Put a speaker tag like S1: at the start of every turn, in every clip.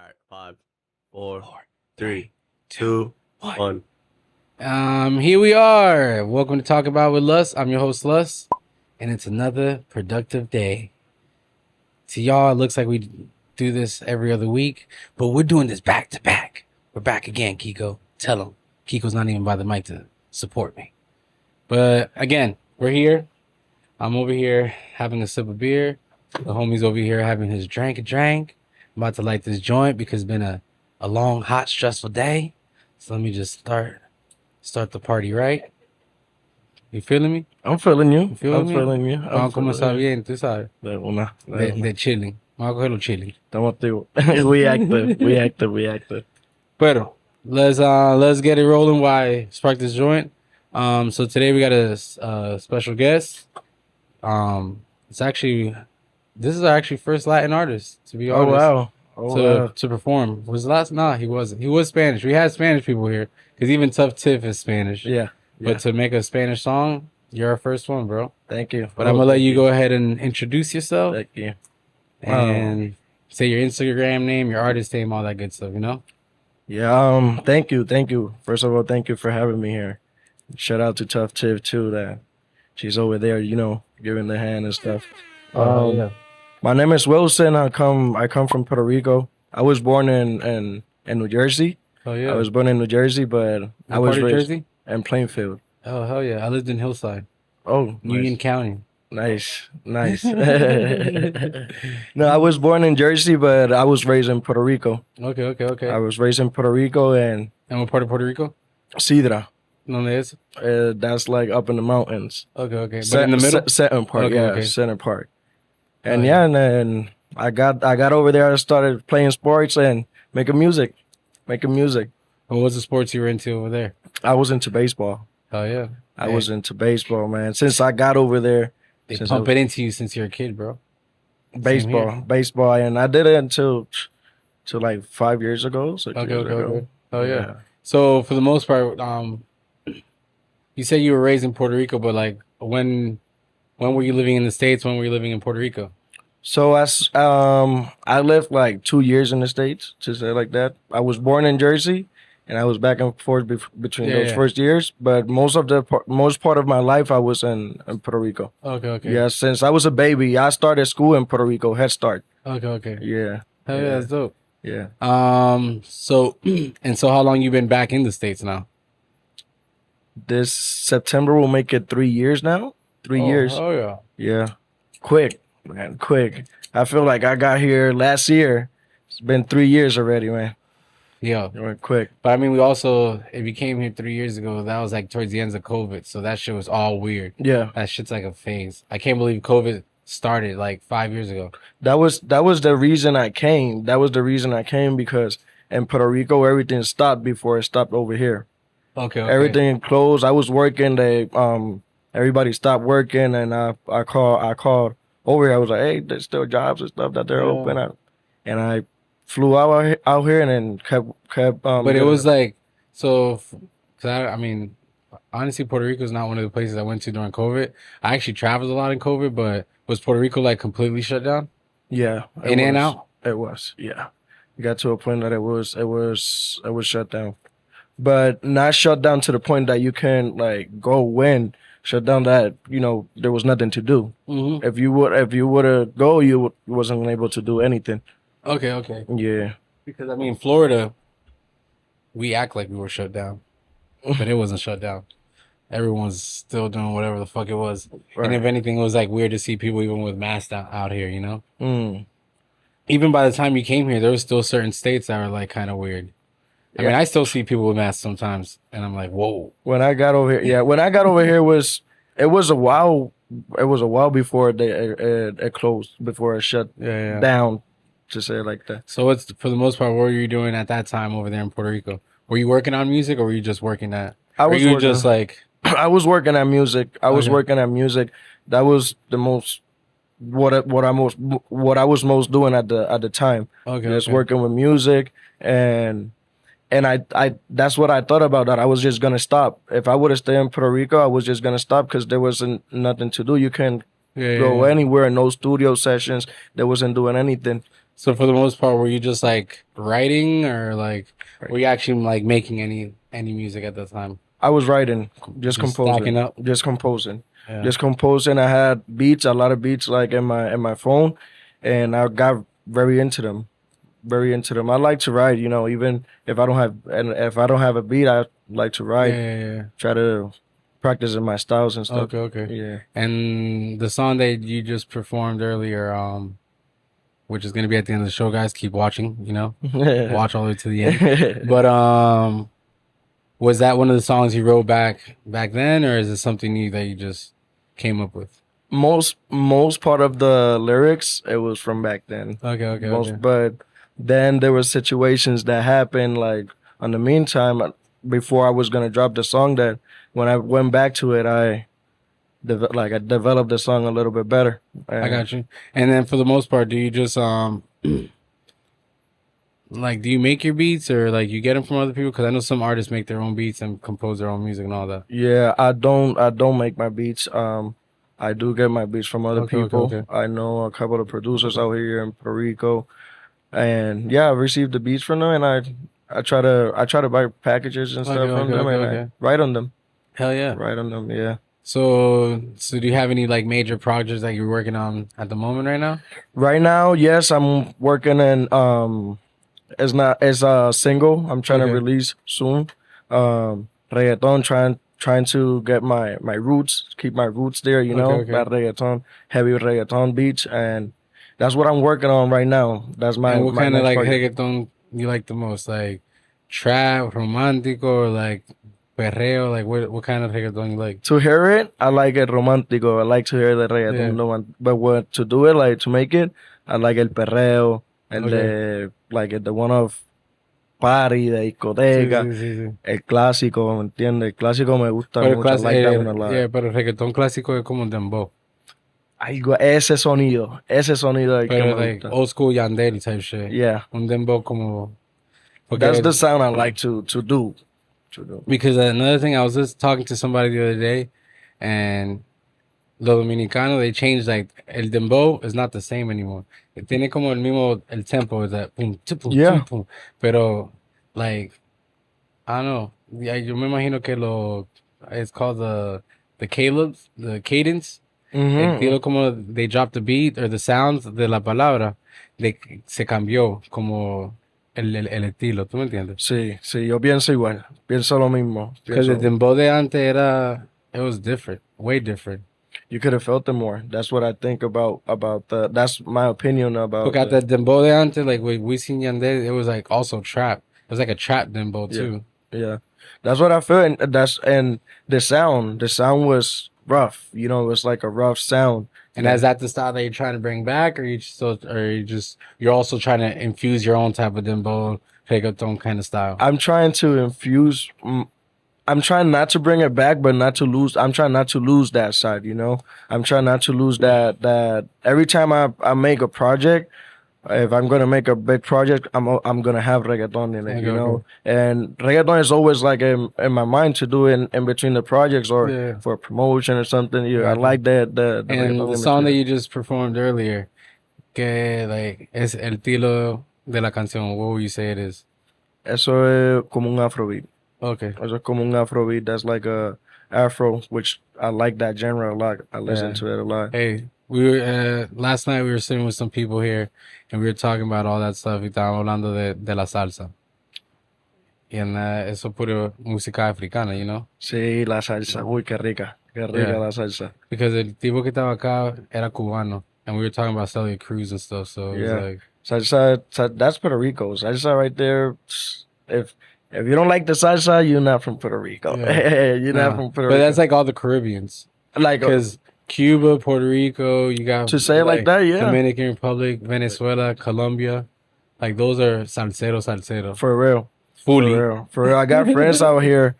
S1: right, 5, 4, 3, 2, 1.
S2: Here we are. Welcome to Talk About with Lust. I'm your host, Lust, and it's another productive day. To y'all, it looks like we do this every other week, but we're doing this back to back. We're back again, Kiko. Tell him. Kiko's not even by the mic to support me. But again, we're here. I'm over here having a sip of beer. The homie's over here having his drink. I'm about to light this joint because it's been a long, hot, stressful day. So let me just start the party, right? You feeling me?
S3: I'm feeling you.
S2: You feeling me?
S3: Feeling you.
S2: ¿Cómo está bien? Tú sabes.
S3: De
S2: Chilling. Vamos a cogerlo chilling.
S3: Estamos activos. We active.
S2: Pero let's get it rolling while I spark this joint. So today we got a special guest. This is our actually first Latin artist, to be honest. To perform. Was last? Nah, he wasn't. He was Spanish. We had Spanish people here because even Tough Tiff is Spanish.
S3: Yeah.
S2: But to make a Spanish song, you're our first one, bro.
S3: Thank you.
S2: But I'm gonna let you go ahead and introduce yourself.
S3: Thank you.
S2: And say your Instagram name, your artist name, all that good stuff. You know.
S3: Yeah. Thank you. First of all, thank you for having me here. Shout out to Tough Tiff too. That she's over there, giving the hand and stuff.
S2: Yeah.
S3: My name is Wilson. I come from Puerto Rico. I was born in New Jersey.
S2: Oh yeah.
S3: I was born in New Jersey, but I was raised
S2: Jersey?
S3: in Plainfield.
S2: Oh hell yeah! I lived in Hillside,
S3: Oh,
S2: Union County.
S3: nice. No, I was born in Jersey, but I was raised in Puerto Rico.
S2: Okay.
S3: I was raised in Puerto Rico and
S2: And what part of Puerto Rico?
S3: Sidra.
S2: ¿Dónde es?
S3: That's like up in the mountains.
S2: Okay. But in the middle.
S3: Center part,
S2: Okay.
S3: center part. And
S2: yeah.
S3: and then I got over there. I started playing sports and making music.
S2: What was the sports you were into over there?
S3: I was into baseball.
S2: Oh yeah.
S3: I was into baseball, man. Since I got over there,
S2: They
S3: since
S2: pump it into you since you're a kid, bro.
S3: baseball, and I did it until like 5 years ago. 6 years ago.
S2: Okay. Oh yeah. So for the most part, you said you were raised in Puerto Rico, but like when were you living in the States? When were you living in Puerto Rico?
S3: So I lived like 2 years in the States, to say it like that. I was born in Jersey, and I was back and forth between those first years. But most part of my life, I was in Puerto Rico.
S2: Okay.
S3: Yeah, since I was a baby, I started school in Puerto Rico, Head Start.
S2: Okay.
S3: Yeah.
S2: Hell yeah, that's dope.
S3: Yeah.
S2: So how long you been back in the States now?
S3: This September will make it 3 years now. 3 years.
S2: Oh yeah.
S3: Yeah. Quick, man. Quick. I feel like I got here last year. It's been 3 years already, man.
S2: Yeah.
S3: It went quick.
S2: But I mean, if you came here 3 years ago, that was like towards the ends of COVID. So that shit was all weird.
S3: Yeah.
S2: That shit's like a phase. I can't believe COVID started like 5 years ago.
S3: That was the reason I came. That was the reason I came, because in Puerto Rico everything stopped before it stopped over here.
S2: Okay.
S3: Everything closed. I was working. Everybody stopped working, and I called over here. I was like, hey, there's still jobs and stuff that they're open. And I flew out here and then kept.
S2: But it was like, so, because I mean, honestly, Puerto Rico is not one of the places I went to during COVID. I actually traveled a lot in COVID, but was Puerto Rico like completely shut down?
S3: Yeah.
S2: In and out?
S3: It was, yeah. It got to a point that it was shut down. But not shut down to the point that you can like go in. Shut down that, there was nothing to do.
S2: Mm-hmm.
S3: If you would have go, you wasn't able to do anything.
S2: Okay.
S3: Yeah.
S2: Because I mean, Florida, we act like we were shut down, but it wasn't shut down. Everyone's still doing whatever the fuck it was.
S3: Right.
S2: And if anything, it was like weird to see people even with masks out here,
S3: Mm.
S2: Even by the time you came here, there was still certain states that were like kind of weird. I mean, I still see people with masks sometimes, and I'm like, whoa.
S3: When I got over here, it was a while. It was a while before it closed, before it shut down, to say it like that.
S2: So it's, for the most part, what were you doing at that time over there in Puerto Rico? Were you working on music, or were you just working at?
S3: I was working at music. Working at music. That was the most what I was most doing at the time.
S2: Okay.
S3: Just working with music, and I that's what I thought about, that I was just gonna stop. If I would have stayed in Puerto Rico, I was just gonna stop because there wasn't nothing to do. You can't go anywhere, no studio sessions. There wasn't doing anything.
S2: So for the most part, were you just like writing, or like were you actually like making any music at the time?
S3: I was writing, just
S2: stacking
S3: composing,
S2: up.
S3: just composing,
S2: Yeah.
S3: just composing. I had beats, a lot of beats, like in my phone, and I got very into them, very into them. I like to write, you know, even if I don't have and if I don't have a beat, I like to
S2: Yeah,
S3: write.
S2: yeah,
S3: Try to practice in my styles and
S2: yeah.
S3: stuff.
S2: Okay, okay.
S3: Yeah.
S2: And the song that you just performed earlier, which is gonna be at the end of the show, guys. Keep watching, you know, watch all the way to the end. But was that one of the songs you wrote back then, or is it something new that you just came up with?
S3: Most part of the lyrics it was from back then.
S2: Okay, okay,
S3: Most,
S2: okay.
S3: but then there were situations that happened like on the meantime before I was gonna drop the song that when I went back to it I developed the song a little bit better.
S2: I got you. And then for the most part, do you just like do you make your beats, or like you get them from other people? Because I know some artists make their own beats and compose their own music and all that.
S3: Yeah, I don't make my beats. I do get my beats from other
S2: Okay, okay,
S3: people.
S2: okay.
S3: I know a couple of producers out here in Puerto Rico, and yeah, I received the beats from them, and I try to buy packages and stuff
S2: Okay,
S3: from
S2: okay,
S3: them,
S2: okay,
S3: and
S2: okay.
S3: I write on them.
S2: Hell yeah.
S3: Write on them, yeah.
S2: So do you have any like major projects that you're working on at the moment right now?
S3: Right now, yes, I'm working in it's a single I'm trying to
S2: Okay.
S3: release soon. Reggaeton, trying to get my roots, keep my roots there, you know,
S2: Okay, okay.
S3: that reggaeton, heavy reggaeton beats, and that's what I'm working on right now. That's
S2: And what
S3: my
S2: kind of
S3: next
S2: like
S3: project.
S2: reggaeton you like the most? Like trap, romantico, or like perreo? Like what kind of reggaeton you like?
S3: To hear it, I like it romantico. I like to hear the reggaeton,
S2: Yeah.
S3: but what to do it, like to make it, I like el perreo, el
S2: Okay.
S3: de like the one of party, de
S2: Sí,
S3: discoteca.
S2: sí, sí, sí.
S3: El clásico, ¿me entiendes? El clásico me gusta
S2: Pero
S3: mucho. I like that one a lot.
S2: yeah, pero el reggaetón clásico es como un dembow.
S3: Algo, ese sonido es que
S2: Pero
S3: me
S2: like
S3: gusta.
S2: old school Yandel type shit.
S3: Yeah,
S2: Un dembow como
S3: that's
S2: porque
S3: the sound I like to do. To do.
S2: because another thing, I was just talking to somebody the other day, and los dominicanos, they changed, like el dembow is not the same anymore. Tiene como el mismo el tempo, is that pum, pum,
S3: Yeah.
S2: pum. Pero like I don't know. Yeah, yo me imagino que it's called the Caleb's, the cadence. El
S3: Mhm.
S2: estilo como they dropped the beat or the sounds de la palabra, se cambió como el estilo, ¿tú me entiendes?
S3: Sí, sí, yo pienso igual. Pienso lo mismo.
S2: Because el
S3: Pienso,
S2: dembow de antes it was different, way different.
S3: you could have felt it more. That's what I think about that's my opinion about
S2: Porque at the dembow de antes, like we seen Yandel, it was like also trap. It was like a trap dembow too.
S3: yeah. That's what I feel, and the sound was rough. You know, it was like a rough sound.
S2: And is that the style that you're trying to bring back, or you're also trying to infuse your own type of dembow reggaeton kind of style?
S3: I'm trying to infuse. I'm trying not to bring it back, but not to lose. I'm trying not to lose that side. You know, I'm trying not to lose that. Every time I make a project, if I'm gonna make a big project, I'm gonna have reggaeton in it.
S2: Okay,
S3: You know,
S2: okay.
S3: and reggaeton is always like in my mind to do in between the projects or
S2: Yeah.
S3: for promotion or something. Yeah, I
S2: Gotcha.
S3: like that. The
S2: And
S3: reggaeton
S2: the
S3: in
S2: song that
S3: between.
S2: you just performed earlier, que like es el estilo de la canción. What would you say it is?
S3: Eso es como un Afrobeat.
S2: Okay.
S3: Eso es como un Afrobeat. That's like a Afro, which I like that genre a lot. I listen
S2: Yeah.
S3: to it a lot.
S2: Hey, we were last night we were sitting with some people here, and we were talking about all that stuff. Y estábamos hablando de la salsa. Y en eso puro música africana, you know?
S3: Sí, la salsa. Uy, qué rica. Qué rica
S2: Yeah.
S3: la salsa.
S2: Because el tipo que estaba acá era cubano, and we were talking about Celia Cruz and stuff. So it was
S3: Yeah.
S2: like,
S3: Salsa, that's Puerto Rico. Salsa right there. If you don't like the salsa, you're not from Puerto Rico.
S2: Yeah.
S3: You're
S2: nah.
S3: not from Puerto
S2: But
S3: Rico.
S2: that's like all the Caribbeans.
S3: Like
S2: Because Cuba, Puerto Rico, you got
S3: to say it like that, yeah.
S2: Dominican Republic, Venezuela, Colombia, like those are salsero.
S3: For real.
S2: Fully.
S3: For real. I got friends out here.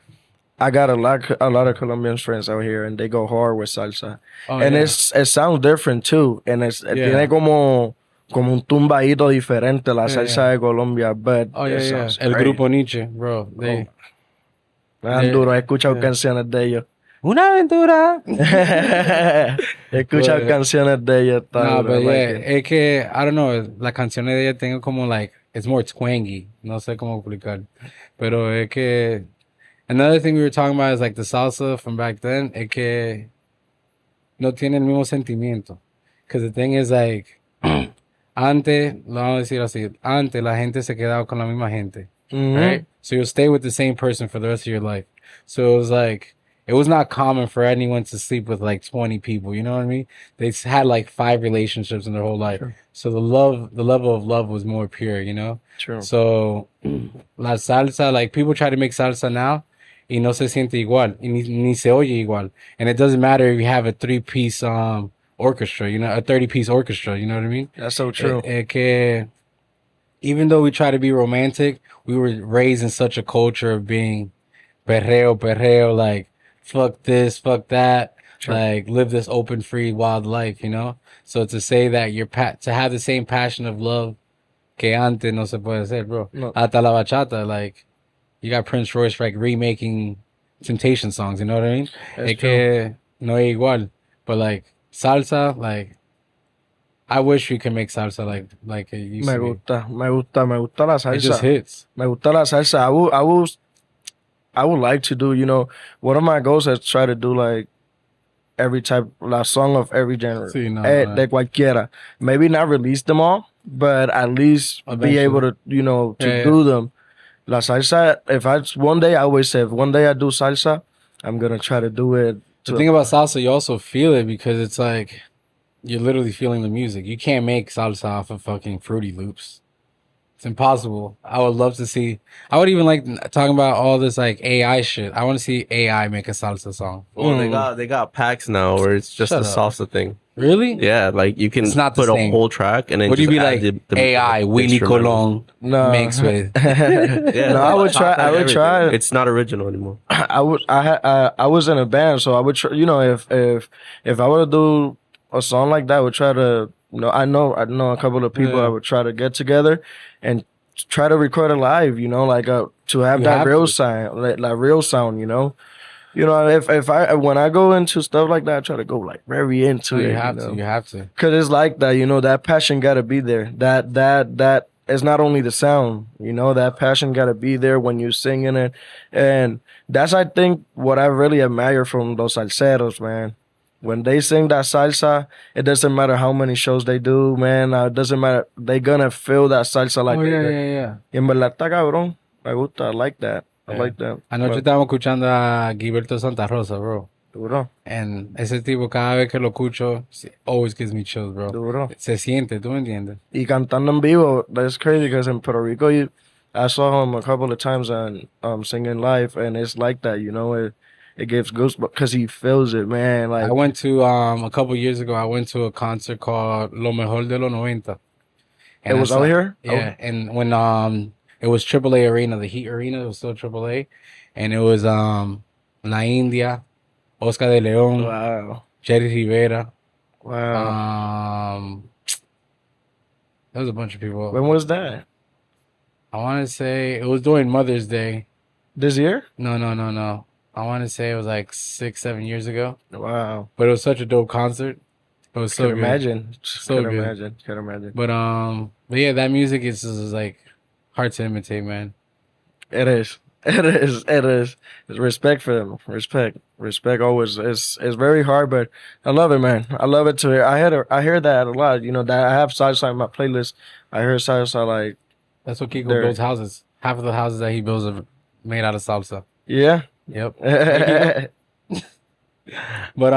S3: I got a lot of Colombian friends out here, and they go hard with salsa.
S2: Oh,
S3: And
S2: yeah.
S3: it sounds different too. And tiene como un tumbadito diferente la salsa de Colombia, but
S2: Oh,
S3: it
S2: yeah, yeah.
S3: sounds
S2: El
S3: great.
S2: Grupo Nietzsche, bro.
S3: Me dan duro, he escuchado canciones de ellos.
S2: Una aventura.
S3: Escuchar
S2: But-
S3: canciones de ella.
S2: No,
S3: I
S2: but
S3: like
S2: yeah,
S3: it.
S2: es que, I don't know, la canción de ella tengo como like, it's more twangy. No sé cómo explicar. Pero es que, another thing we were talking about is like the salsa from back then, es que no tiene el mismo sentimiento. Because the thing is like, antes, lo vamos a decir así, antes la gente se quedaba con la misma gente. Right? So you'll stay with the same person for the rest of your life. So it was like, it was not common for anyone to sleep with like 20 people. You know what I mean? They had like 5 relationships in their whole life.
S3: Sure.
S2: So the level of love was more pure, you know?
S3: True.
S2: So la salsa, like people try to make salsa now y no se siente igual, y ni se oye igual. And it doesn't matter if you have a 3-piece orchestra, you know, a 30-piece orchestra, you know what I mean?
S3: That's so true.
S2: Que even though we try to be romantic, we were raised in such a culture of being perreo, like fuck this, fuck that,
S3: Sure.
S2: like live this open, free, wild life, you know? So to say that to have the same passion of love que antes no se puede hacer, bro.
S3: No.
S2: Hasta la bachata, like you got Prince Royce like remaking Temptation songs, you know what I mean?
S3: That's
S2: Es que no es igual. But like salsa, like I wish we could make salsa like it used
S3: Me
S2: to be.
S3: gusta la salsa.
S2: It just hits.
S3: Me gusta la salsa. I would like to do, you know, one of my goals is try to do like every type, la song of every genre.
S2: Sí, no,
S3: De cualquiera. Maybe not release them all, but at least
S2: Eventually.
S3: be able to, you know, to
S2: Yeah,
S3: do them. La salsa, I always say, if one day I do salsa, I'm going to try to do it.
S2: The thing about salsa, you also feel it because it's like you're literally feeling the music. You can't make salsa off of fucking Fruity Loops. It's impossible. I would love to see. I would even like talking about all this like AI shit. I want to see AI make a salsa song.
S1: Well, they got packs now where it's just
S2: Shut
S1: a
S2: up.
S1: salsa thing.
S2: Really?
S1: Yeah, like you can
S2: It's not the
S1: put a
S2: same.
S1: whole track and then
S2: Would you
S1: just
S2: be
S1: add
S2: like
S1: the
S2: AI Willy
S1: instrumental.
S2: Colon
S3: No.
S2: mixed with?
S1: Yeah,
S3: No, I would
S1: top
S3: try. I
S1: and
S3: would
S1: everything.
S3: try.
S1: It's not original anymore.
S3: I was in a band, so I would try, you know, if I were to do a song like that, I would try to, you know, I know a couple of people
S2: Yeah.
S3: I would try to get together and try to record it live, you know, like to have
S2: You
S3: that
S2: have
S3: real
S2: to.
S3: sound, like real sound, you know. You know, if I when I go into stuff like that, I try to go like very into
S2: So
S3: it.
S2: you have
S3: know?
S2: to. You have to.
S3: Cause it's like that, you know, that passion gotta be there. That is not only the sound, you know, that passion gotta be there when you're singing it. And that's I think what I really admire from those salseros, man. When they sing that salsa, it doesn't matter how many shows they do, man. It doesn't matter. They gonna feel that salsa like
S2: Oh
S3: that.
S2: yeah.
S3: Y en verdad está cabrón. Me gusta. I like that. I
S2: Yeah.
S3: like that.
S2: Anoche estábamos escuchando a Gilberto Santa Rosa, bro.
S3: Duro,
S2: And ese tipo, cada vez que lo escucho, always gives me chills, bro.
S3: duro.
S2: Se siente, ¿tú me entiendes?
S3: Y cantando en vivo, that's crazy because in Puerto Rico, I saw him a couple of times on singing live, and it's like that, you know. It gives goosebumps because he feels it, man. Like
S2: I went to, a couple years ago, I went to a concert called Lo Mejor de los 90.
S3: it
S2: And
S3: was
S2: I saw-
S3: out here.
S2: Yeah, and when it was AAA Arena, the Heat Arena, it was still AAA, and it was La India, Oscar de Leon,
S3: Wow,
S2: Jerry Rivera,
S3: wow.
S2: there was a bunch of people.
S3: When was that?
S2: I want to say it was during Mother's Day.
S3: This year?
S2: No. I want to say it was like 6-7 years ago,
S3: Wow.
S2: but it was such a dope concert. It was so
S3: Can
S2: good.
S3: imagine.
S2: So
S3: Can
S2: good.
S3: imagine. Can imagine.
S2: But yeah, that music is like hard to imitate, man.
S3: It is. It is. It is. Respect for them. Respect. Respect always. It's very hard, but I love it, man. I love it too. I hear that a lot. You know, that I have salsa in my playlist. I hear salsa like
S2: That's what Kiko
S3: There.
S2: builds houses. Half of the houses that he builds are made out of salsa.
S3: yeah.
S2: Yep. But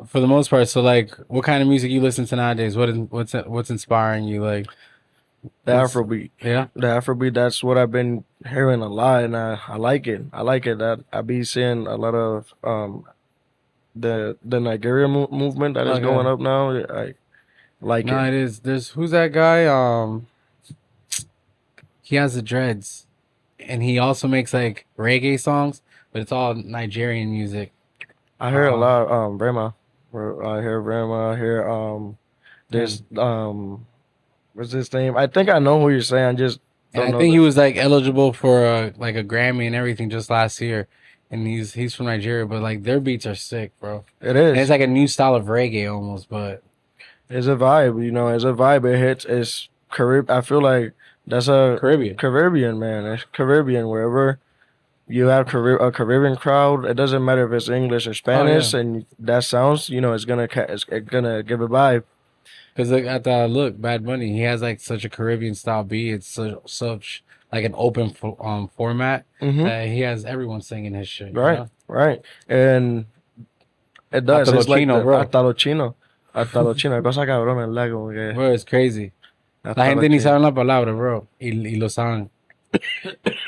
S2: for the most part, so like, what kind of music you listen to nowadays? What's inspiring you? Like
S3: The Afrobeat.
S2: Yeah.
S3: The Afrobeat, that's what I've been hearing a lot, and I like it. I like it. That I be seeing a lot of the Nigeria movement that is
S2: Okay.
S3: going up now. I like
S2: No,
S3: it.
S2: it is. There's who's that guy? He has the dreads, and he also makes like reggae songs, but it's all Nigerian music.
S3: I hear a
S2: Uh-huh.
S3: lot. Rema. I hear Rema. I hear There's what's his name? I think I know who you're saying. I just
S2: And
S3: don't
S2: I
S3: know
S2: think
S3: the-
S2: he was like eligible for like a Grammy and everything just last year. and he's from Nigeria, but like their beats are sick, bro.
S3: It
S2: And it's
S3: is.
S2: like a new style of reggae almost, but
S3: It's a vibe, you know. It's a vibe. It hits. It's Carib. I feel like that's a
S2: Caribbean.
S3: Caribbean, man. It's Caribbean. Wherever you have a Caribbean crowd, it doesn't matter if it's English or Spanish, and that sounds, you know, it's gonna give a vibe.
S2: Because look, Bad Bunny, he has like such a Caribbean style beat. It's such like an open format
S3: Hmm.
S2: that he has everyone singing his shit. You
S3: Right,
S2: know?
S3: right, and it does.
S2: Hasta lo
S3: It's like
S2: chino, bro.
S3: hasta lo chino, hasta lo chino. Cosa cabrón, ¿verdad? Como que
S2: Bro, it's crazy. La
S3: hasta lo
S2: gente ni
S3: chino.
S2: sabe la palabra, bro. Y lo saben.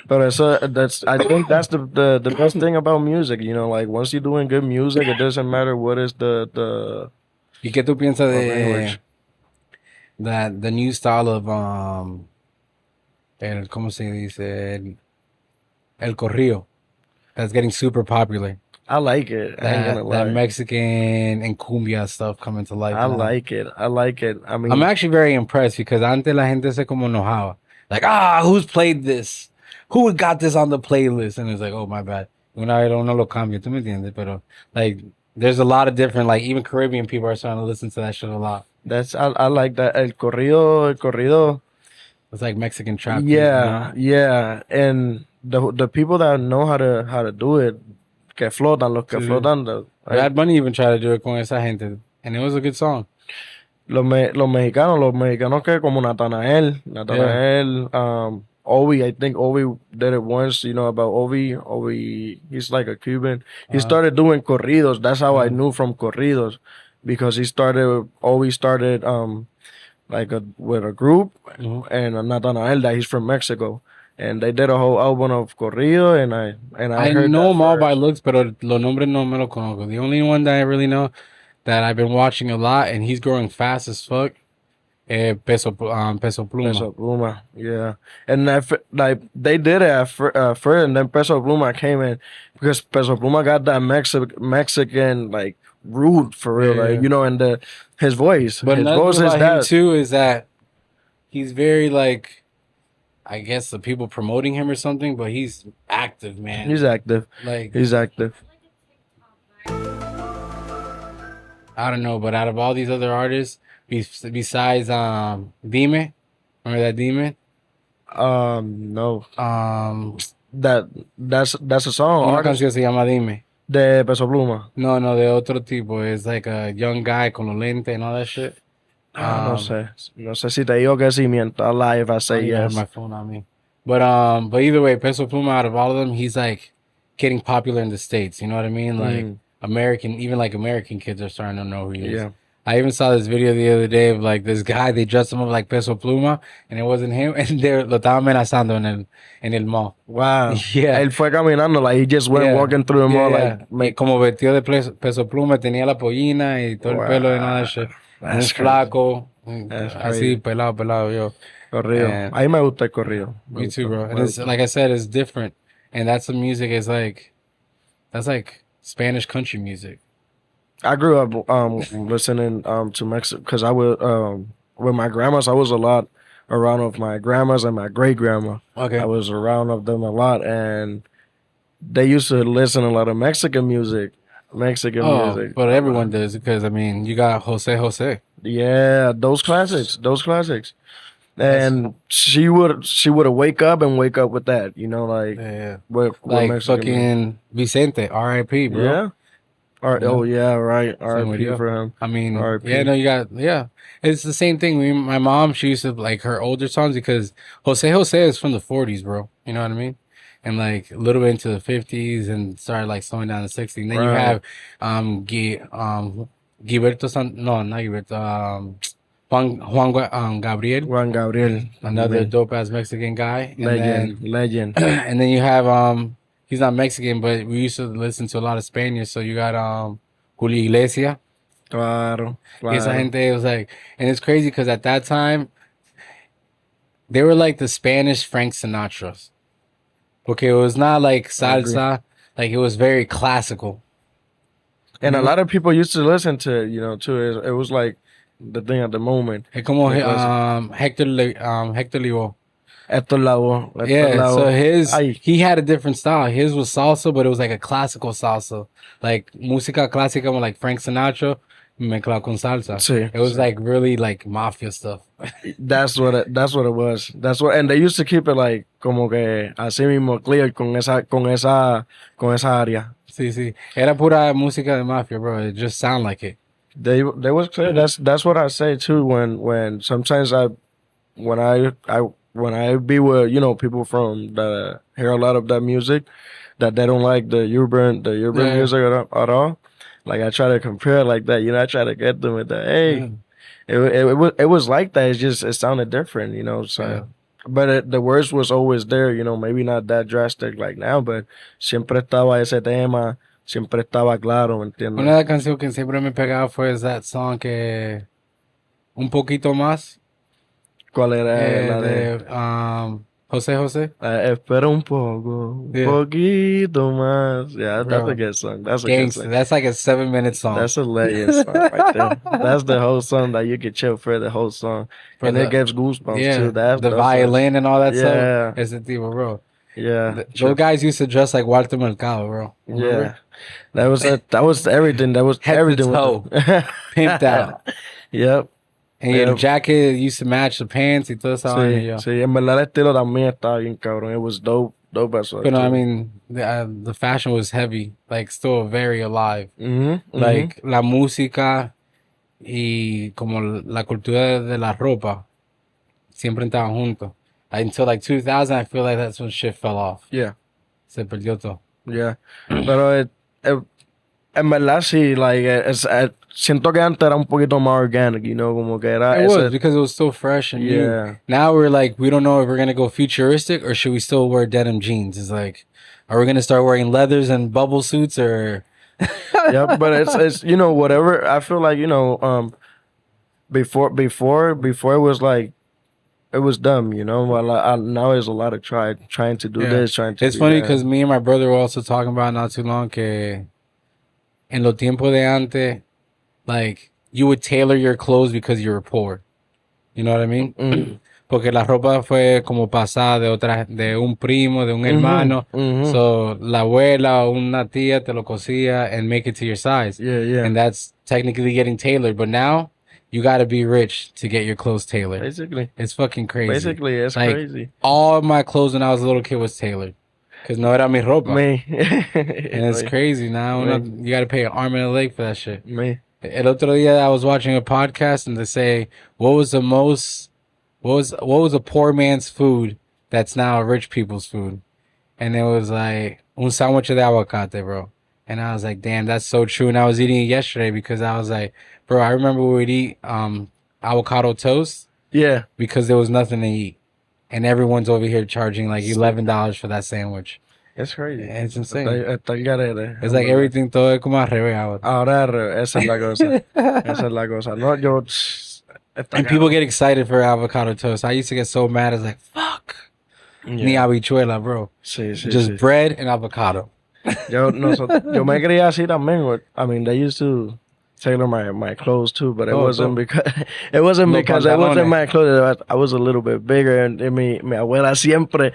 S3: But I think that's the best thing about music. You know, like once you're doing good music, it doesn't matter what is the
S2: ¿Y qué tú piensas
S3: language.
S2: the new style of ¿cómo se dice? El corrido that's getting super popular.
S3: I like it. I ain't gonna lie.
S2: That Mexican and cumbia stuff coming to life.
S3: I like it. I like it. I mean,
S2: I'm actually very impressed because antes la gente se como enojaba. Like, who's played this? Who got this on the playlist? And it's like, oh, my bad. Una no lo cambio, tú me entiendes? Pero, like, there's a lot of different, like, even Caribbean people are starting to listen to that shit a lot.
S3: I like that. El corrido.
S2: It's like Mexican trap.
S3: Yeah, yeah. And the people that know how to do it, que flotan, los que
S2: Sí.
S3: flotan.
S2: Bad Bunny even tried to do it con esa gente. And it was a good song.
S3: Los mexicanos que como Natanael, Ovi, I think Ovi did it once, you know, about Ovi, he's like a Cuban. He started doing corridos. That's how I knew from corridos, because Ovi started like with a group, and Natanael, that he's from Mexico. And they did a whole album of corrido, and I heard
S2: know
S3: that
S2: them all
S3: first.
S2: by looks, pero los nombres no me lo conozco. The only one that I really know that I've been watching a lot, and he's growing fast as fuck, Peso Pluma.
S3: Peso Pluma, yeah. And like they did it at first, and then Peso Pluma came in, because Peso Pluma got that Mexican like root for real,
S2: Yeah,
S3: like,
S2: yeah.
S3: you know, and his voice,
S2: But
S3: his
S2: another
S3: voice
S2: thing
S3: is
S2: about him
S3: that.
S2: too is that he's very like, I guess the people promoting him or something, but he's active, man.
S3: He's active.
S2: Like,
S3: He's active.
S2: I don't know, but out of all these other artists, besides Dime, remember that Dime?
S3: No,
S2: Um,
S3: that's a song.
S2: una
S3: Artist
S2: canción se llama Dime.
S3: de Peso Pluma.
S2: No, de otro tipo. It's like a young guy con los lentes and all that shit.
S3: No sé si te digo que sí, miento. I'll lie if I
S2: I
S3: say
S2: don't even have
S3: yes.
S2: my phone on me. But either way, Peso Pluma, out of all of them, he's like getting popular in the States. You know what I mean? Like American kids are starting to know who he is.
S3: Yeah.
S2: I even saw this video the other day of like this guy, they dressed him up like Peso Pluma, and it wasn't him, and lo estaban amenazando en el mall.
S3: Wow.
S2: Yeah.
S3: Él fue caminando, like he just went walking through the mall, like
S2: como vestido de Peso Pluma, tenía la pollina y todo el pelo y nada de shit. Un
S3: That's
S2: flaco,
S3: That's
S2: así
S3: crazy.
S2: pelado, yo.
S3: corrido.
S2: And-
S3: A mí me gusta el corrido.
S2: Me too, bro. And it's like I said, it's different, and that's the music is like, that's like Spanish country music.
S3: I grew up listening to Mexico, because I was with my grandmas. I was a lot around with my grandmas and my great grandma.
S2: Okay.
S3: I was around of them a lot, and they used to listen a lot of Mexican music. Music.
S2: But everyone does, because I mean, you got Jose.
S3: Yeah, those classics. And she would wake up with that, you know, like
S2: Yeah.
S3: with
S2: Like
S3: Mexican music.
S2: fucking Vicente, R.I.P., bro.
S3: Yeah.
S2: Yeah.
S3: Oh yeah, right.
S2: Same with
S3: R.I.P.
S2: you.
S3: for him.
S2: I mean,
S3: R.I.P.
S2: It's the same thing. My mom, she used to like her older songs because Jose is from the 40s, bro. You know what I mean? And like a little bit into the 50s and started like slowing down the 60s. And then you
S3: Right.
S2: have Gilberto no, not Gilberto, Juan Gabriel,
S3: Juan Gabriel,
S2: another dope ass Mexican guy. And
S3: legend.
S2: Then, and then you have he's not Mexican, but we used to listen to a lot of Spaniards. So you got Julio Iglesias.
S3: Claro.
S2: Esa gente was like, and it's crazy because at that time they were like the Spanish Frank Sinatras. Okay, it was not like salsa, like it was very classical.
S3: And a lot of people used to listen to it, you know, too. It was like the thing at the moment.
S2: Es como
S3: The classic.
S2: Hector Lavoe.
S3: Estos lados.
S2: Yeah, so
S3: Ay,
S2: he had a different style. His was salsa, but it was like a classical salsa, like música clásica, like Frank Sinatra, mezclado con salsa.
S3: sí,
S2: It was
S3: sí.
S2: like really like mafia stuff.
S3: That's what it was. That's what, and they used to keep it like como que así mismo clear con esa área.
S2: Sí, sí. Era pura música de mafia, bro. It just sound like it.
S3: They was clear. That's what I say too. When sometimes when I be with people from that hear a lot of that music that they don't like the urban
S2: Yeah.
S3: music at all. Like I try to compare it like that. I try to get them with that. Hey.
S2: Yeah.
S3: It was like that. It's just it sounded different, So,
S2: Yeah.
S3: but the words was always there, maybe not that drastic like now, but siempre estaba ese tema, siempre estaba claro, ¿me entiendes?
S2: Una de las canciones que siempre me pegaba fue that song que un poquito más
S3: ¿Cuál era la de?
S2: José José.
S3: Espera un poco, un
S2: Yeah.
S3: poquito más. Yeah, that's
S2: Bro.
S3: a good song. That's a good
S2: Gangsta.
S3: song.
S2: That's like a 7-minute song.
S3: That's a hilarious song right there. That's the whole song that you could chill for the whole song,
S2: For
S3: and
S2: the-
S3: it gives goosebumps
S2: yeah,
S3: too.
S2: the
S3: That's
S2: violin and all that
S3: Yeah.
S2: stuff. Ese tipo, bro.
S3: Yeah,
S2: Those guys used to dress like Walter Mercado, bro. Remember?
S3: Yeah, that was it. That was everything. That was
S2: Head to
S3: everything.
S2: toe. Pimped out.
S3: Yep.
S2: And your
S3: Yep.
S2: jacket used to match the pants y todo eso.
S3: Sí, sí. En verdad el estilo también estaba bien cabrón. It was dope as
S2: But no, I mean, the fashion was heavy, like still very alive. Like la música y como la cultura de la ropa siempre estaban juntos. Until like 2000, I feel like that's when shit fell off.
S3: Yeah.
S2: Se perdió todo.
S3: Yeah. Pero en verdad sí, like, siento que antes era un poquito más organic, como que era
S2: It was because it was still fresh and new.
S3: Yeah.
S2: Now we're like, we don't know if we're gonna go futuristic or should we still wear denim jeans. It's like, are we gonna start wearing leathers and bubble suits or?
S3: Yeah, but it's whatever. I feel like before it was like it was dumb, Well, now there's a lot of trying to do this, trying to.
S2: It's funny because me and my brother were also talking about not too long que en lo tiempo de antes, like you would tailor your clothes because you were poor. You know what I mean? Porque la ropa fue como pasada de un primo, de un hermano. So la abuela o una tía te lo cosía and make it to your size.
S3: Yeah.
S2: And that's technically getting tailored. But now you got to be rich to get your clothes tailored.
S3: Basically.
S2: It's fucking crazy.
S3: Basically, it's
S2: like,
S3: crazy.
S2: All of my clothes when I was a little kid was tailored. Because no era mi ropa.
S3: Me.
S2: And it's crazy now. You got to pay an arm and a leg for that shit.
S3: Me.
S2: El otro día I was watching a podcast and they say, what was a poor man's food that's now a rich people's food? And it was like un sándwich de aguacate, bro. And I was like, damn, that's so true. And I was eating it yesterday because I was like, bro, I remember we would eat avocado toast.
S3: Yeah.
S2: Because there was nothing to eat. And everyone's over here charging like $11 for that sandwich.
S3: It's crazy.
S2: It's insane.
S3: It's
S2: like everything, todo es como al revés
S3: ahora. Esa es la cosa. Esa es la cosa. No, yo...
S2: And people get excited for avocado toast. I used to get so mad. I was like, fuck. Ni habichuela, bro.
S3: Sí,
S2: Just bread and avocado.
S3: Yo me creía así también. I mean, they used to tailor my clothes too, but it wasn't because it wasn't my clothes. I was a little bit bigger, and mi abuela siempre...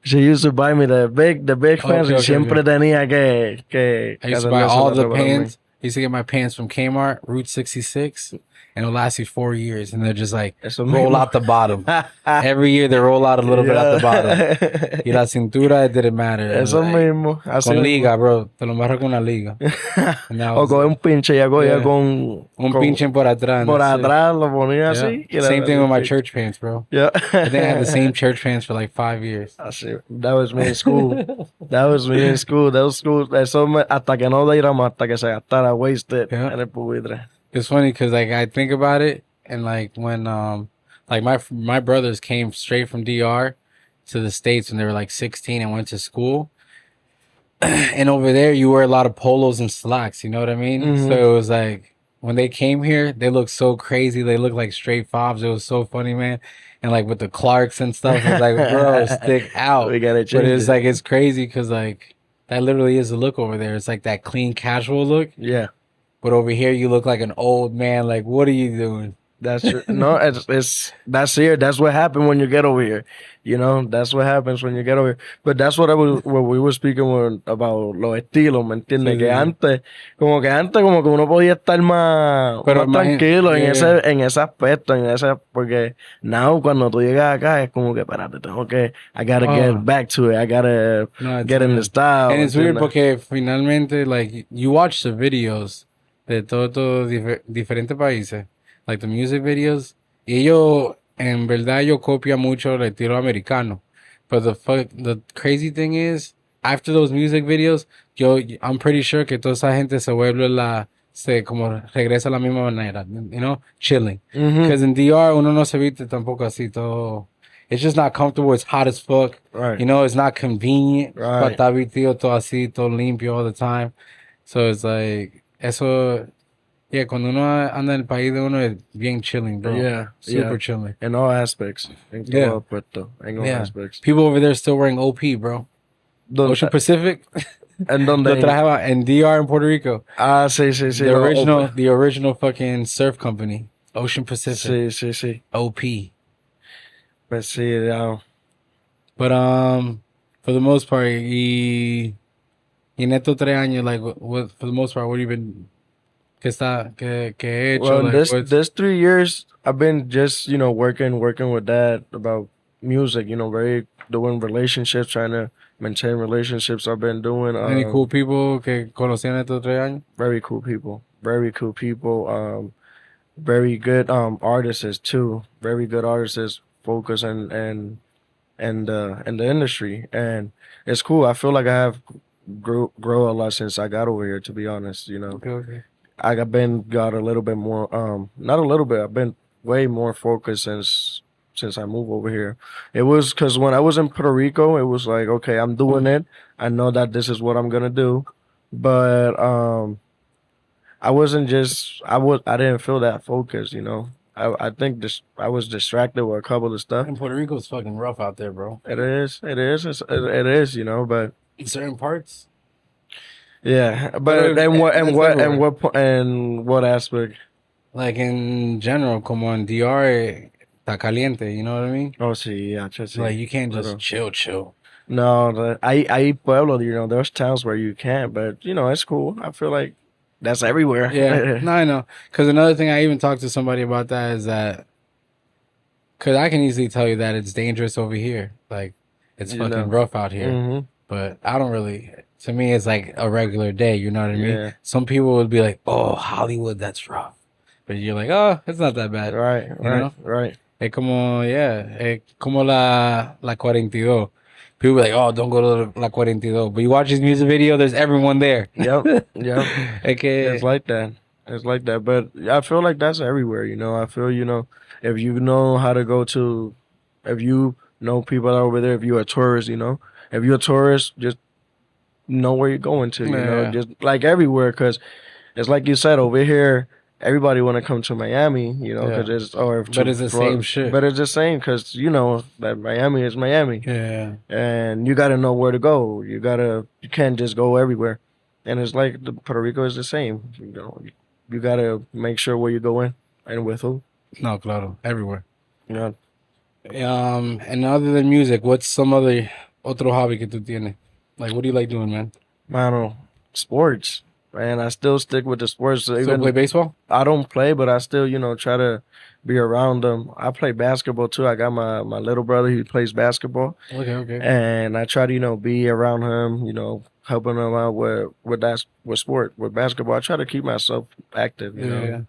S3: She used to buy me the big pants, and siempre tenía que...
S2: I used to buy all the pants. I used to get my pants from Kmart, Route 66, and it'll last you 4 years. And they're just like, roll out the bottom. Every year they roll out a little bit at the bottom. Y la cintura, it didn't matter.
S3: Eso mismo.
S2: Con liga, bro. Te lo amarro con una liga.
S3: O con un pinche, ya con...
S2: Un pinche por atrás.
S3: Por atrás lo ponía así.
S2: Same thing with my church pants, bro.
S3: Yeah.
S2: I think I had the same church pants for like 5 years.
S3: Así. That was me in school. Those schools, eso hasta que no diéramos, hasta que se gastara wasted en el pupitre.
S2: It's funny because like I think about it, and like when like my brothers came straight from DR to the States when they were like 16 and went to school, and over there you wear a lot of polos and slacks. You know what I mean? So it was like when they came here, they looked so crazy. They looked like straight fobs. It was so funny, man. And like with the Clarks and stuff, it's like, bro, stick out.
S3: We gotta change
S2: But it's like it's crazy because like that literally is the look over there. It's like that clean, casual look.
S3: Yeah.
S2: But over here, you look like an old man. Like, what are you doing?
S3: That's true. No, it's that's here. That's what happened when you get over here. You know, that's what happens when you get over here. But that's what we were speaking about los estilos, ¿me entiendes?
S2: Sí,
S3: Que
S2: sí, sí.
S3: antes como que uno podía estar
S2: Pero
S3: más tranquilo en
S2: yeah.
S3: en ese aspecto, porque now cuando tú llegas acá es como que espérate, I gotta get
S2: Oh,
S3: back to it. I gotta
S2: no, it's
S3: get in the
S2: weird.
S3: style,
S2: And
S3: ¿me
S2: it's weird
S3: entiendes?
S2: porque finalmente, like, you watch the videos de todos diferentes países, like the music videos, y ellos, en verdad, ellos copian mucho el estilo americano. But the crazy thing is, after those music videos, I'm pretty sure que toda esa gente se como regresa a la misma manera, you know, chilling.
S3: Mhm.
S2: Because in DR, uno no se viste tampoco así todo. It's just not comfortable. It's hot as fuck.
S3: Right.
S2: You know, it's not convenient. Para
S3: Right.
S2: estar vestido todo así, todo limpio all the time. So it's like, eso, yeah, cuando uno anda en el país de uno es bien chilling, bro.
S3: Yeah.
S2: Super
S3: Yeah.
S2: chilling.
S3: In all aspects. En
S2: Yeah.
S3: todo aspecto. En all
S2: Yeah.
S3: aspects.
S2: People over there still wearing OP, bro. Ocean Pacific.
S3: En
S2: Lo
S3: donde
S2: trabajaba en DR in Puerto Rico.
S3: sí, sí, sí.
S2: The original fucking surf company. Ocean Pacific.
S3: Sí, sí, sí.
S2: OP.
S3: Pues sí,
S2: But for the most part, y en estos 3 años, like, for the most part, what have you been, que he hecho,
S3: well, in
S2: like,
S3: this 3 years, I've been just, working with that about music, very doing relationships, trying to maintain relationships. I've been doing
S2: any cool people que conocían estos 3 años?
S3: very cool people. Very cool people. Very good artists too. Very good artists focus and the industry, and it's cool. I feel like I have grow a lot since I got over here. To be honest,
S2: Okay.
S3: got a little bit more. Not a little bit. I've been way more focused since I moved over here. It was because when I was in Puerto Rico, it was like, okay, I'm doing it. I know that this is what I'm gonna do, but I wasn't just. I didn't feel that focused. I think I was distracted with a couple of stuff.
S2: And Puerto Rico's fucking rough out there, bro.
S3: It is. It is. But
S2: In certain parts.
S3: yeah.
S2: But
S3: But and what and
S2: that's
S3: what and
S2: everywhere.
S3: what aspect?
S2: Like in general, como en DR, está caliente, you know what I mean?
S3: Oh, sí, yeah, sí.
S2: Like you can't just
S3: Pero-
S2: chill.
S3: No, I pueblo. There's towns where you can't, but it's cool. I feel like that's everywhere.
S2: Yeah, no, I know. Because another thing I even talked to somebody about that is that, because I can easily tell you that it's dangerous over here. Like, it's fucking rough out here.
S3: hmm
S2: But I don't really, to me, it's like a regular day. You know what I mean?
S3: Yeah.
S2: Some people would be like, oh, Hollywood, that's rough. But you're like, oh, it's not that bad.
S3: Right.
S2: You know?
S3: Right.
S2: Es como, yeah, es como la 42. People be like, oh, don't go to la 42. But you watch this music video, there's everyone there.
S3: Yep.
S2: Es que,
S3: It's like that. But I feel like that's everywhere. I feel if you know how to go to, if you know people over there, if you're a tourist, if you're a tourist, just know where you're going to.
S2: Yeah.
S3: Just like everywhere, because it's like you said over here. Everybody want to come to Miami, because
S2: But it's the same shit.
S3: But it's the same because that Miami is Miami,
S2: yeah.
S3: and you got to know where to go. You can't just go everywhere, and it's like Puerto Rico is the same. You got to make sure where you're going and with who.
S2: No, claro, everywhere.
S3: Yeah.
S2: And other than music, what's some otro hobby que tú tienes? Like, what do you like doing, man?
S3: Mano, sports. Man, I still stick with the sports.
S2: Still play baseball?
S3: I don't play, but I still, try to be around them. I play basketball too. I got my little brother who plays basketball.
S2: Okay.
S3: And I try to, be around him, helping him out with sport, with basketball. I try to keep myself active, in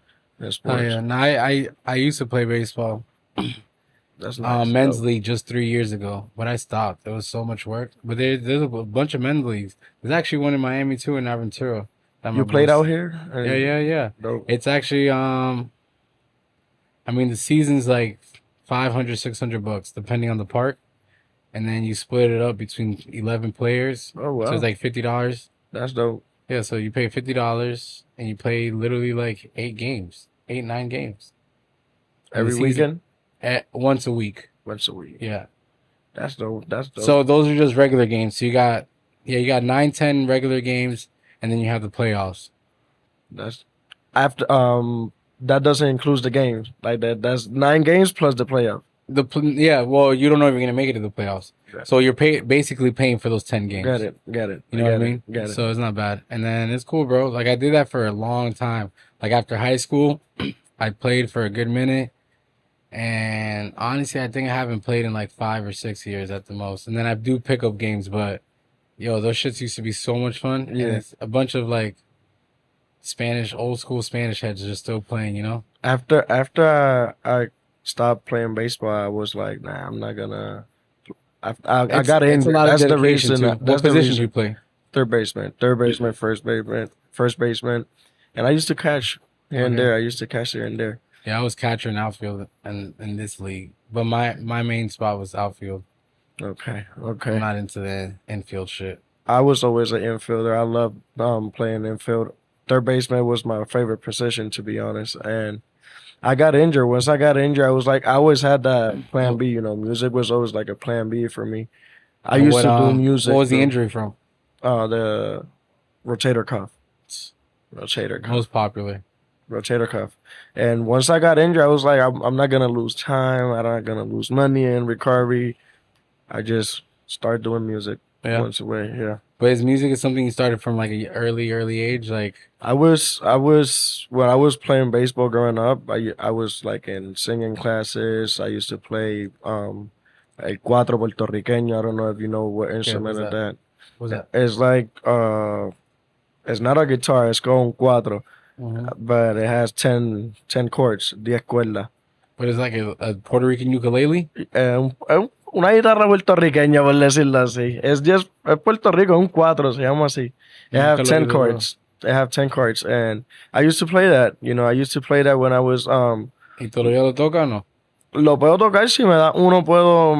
S3: sports.
S2: Oh, yeah. No, I used to play baseball.
S3: That's nice.
S2: Men's league just 3 years ago, but I stopped. There was so much work. But there's a bunch of men's leagues. There's actually one in Miami too, in Aventura.
S3: You played out here?
S2: Yeah.
S3: Dope.
S2: It's actually I mean the season's like $500-$600 depending on the park, and then you split it up between 11 players.
S3: Oh wow.
S2: So it's like $50.
S3: That's dope.
S2: Yeah, so you pay $50 and you play literally like 9 games.
S3: Every weekend?
S2: Once a week.
S3: Once a week.
S2: Yeah.
S3: That's dope.
S2: So those are just regular games. So you got 9-10 regular games, and then you have the playoffs.
S3: That's after that doesn't include the games. Like that's 9 games plus the playoff.
S2: Well, you don't know if you're gonna make it to the playoffs,
S3: Yeah.
S2: so you're basically paying for those 10 games.
S3: Got it.
S2: You know what I mean?
S3: Got it.
S2: So it's not bad, and then it's cool, bro. Like I did that for a long time. Like after high school, I played for a good minute, and honestly, I think I haven't played in like 5 or 6 years at the most. And then I do pick up games, but yo, those shits used to be so much fun.
S3: Yeah.
S2: And it's a bunch of like old school Spanish heads are still playing, you know?
S3: After I stopped playing baseball, I was like, nah, I'm not gonna. I got
S2: It's a
S3: injured.
S2: lot of
S3: That's the
S2: dedication
S3: reason.
S2: too.
S3: That's
S2: What
S3: the
S2: position do
S3: reason.
S2: you play?
S3: Third baseman, first baseman, and I used to catch here and
S2: Okay.
S3: there. I used to catch here and there.
S2: Yeah, I was catcher and outfield in this league, but my main spot was outfield.
S3: Okay.
S2: I'm not into the infield shit.
S3: I was always an infielder. I loved playing infield. Third baseman was my favorite position, to be honest. And I got injured. Once I got injured, I was like, I always had that plan B. You know, music was always like a plan B for me. I
S2: And
S3: used to do music.
S2: What was the injury from?
S3: The rotator cuff. Rotator cuff.
S2: Most popular.
S3: Rotator cuff. And once I got injured, I was like, I'm not gonna lose time. I'm not gonna lose money in recovery. I just started doing music
S2: Yeah.
S3: once away. Yeah.
S2: But his music is something you started from like an early age, like
S3: I was when I was playing baseball growing up. I was like in singing classes. I used to play a cuatro puertorriqueño. I don't know if you know what instrument
S2: what's
S3: is that.
S2: what's that?
S3: It's like it's not a guitar. It's called un cuatro, but it has 10 chords. 10 cuerdas.
S2: But it's like a Puerto Rican ukulele.
S3: Una guitarra puertorriqueña, por decirlo así. Es Puerto Rico, un cuatro, se llama así. They have 10 chords. They have 10 chords, and I used to play that. You know, I used to play that when I was
S2: ¿Y todavía lo toca o no?
S3: Lo puedo tocar si me da uno, puedo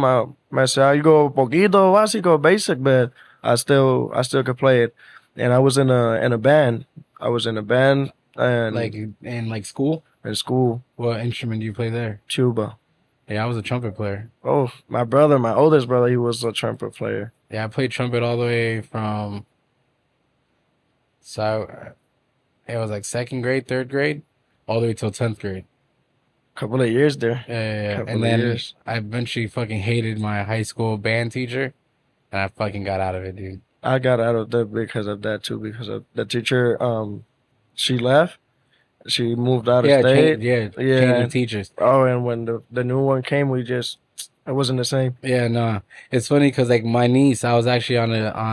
S3: me sé algo poquito básico, basic, but I still could play it. And I was in a band. I was in a band and
S2: Like in like school.
S3: in school.
S2: What instrument do you play there?
S3: Tuba.
S2: Yeah, I was a trumpet player.
S3: Oh, my oldest brother, he was a trumpet player.
S2: Yeah, I played trumpet all the way from. So it was like second grade, third grade, all the way till 10th grade.
S3: Couple of years there.
S2: Yeah.
S3: Couple
S2: And
S3: of
S2: then
S3: years.
S2: I eventually fucking hated my high school band teacher, and I fucking got out of it, dude.
S3: I got out of that because of that too, because of the teacher. She left. She moved out of state.
S2: Changing teachers.
S3: Oh, and when the new one came, it wasn't the same.
S2: Yeah, no, it's funny because like my niece, I was actually on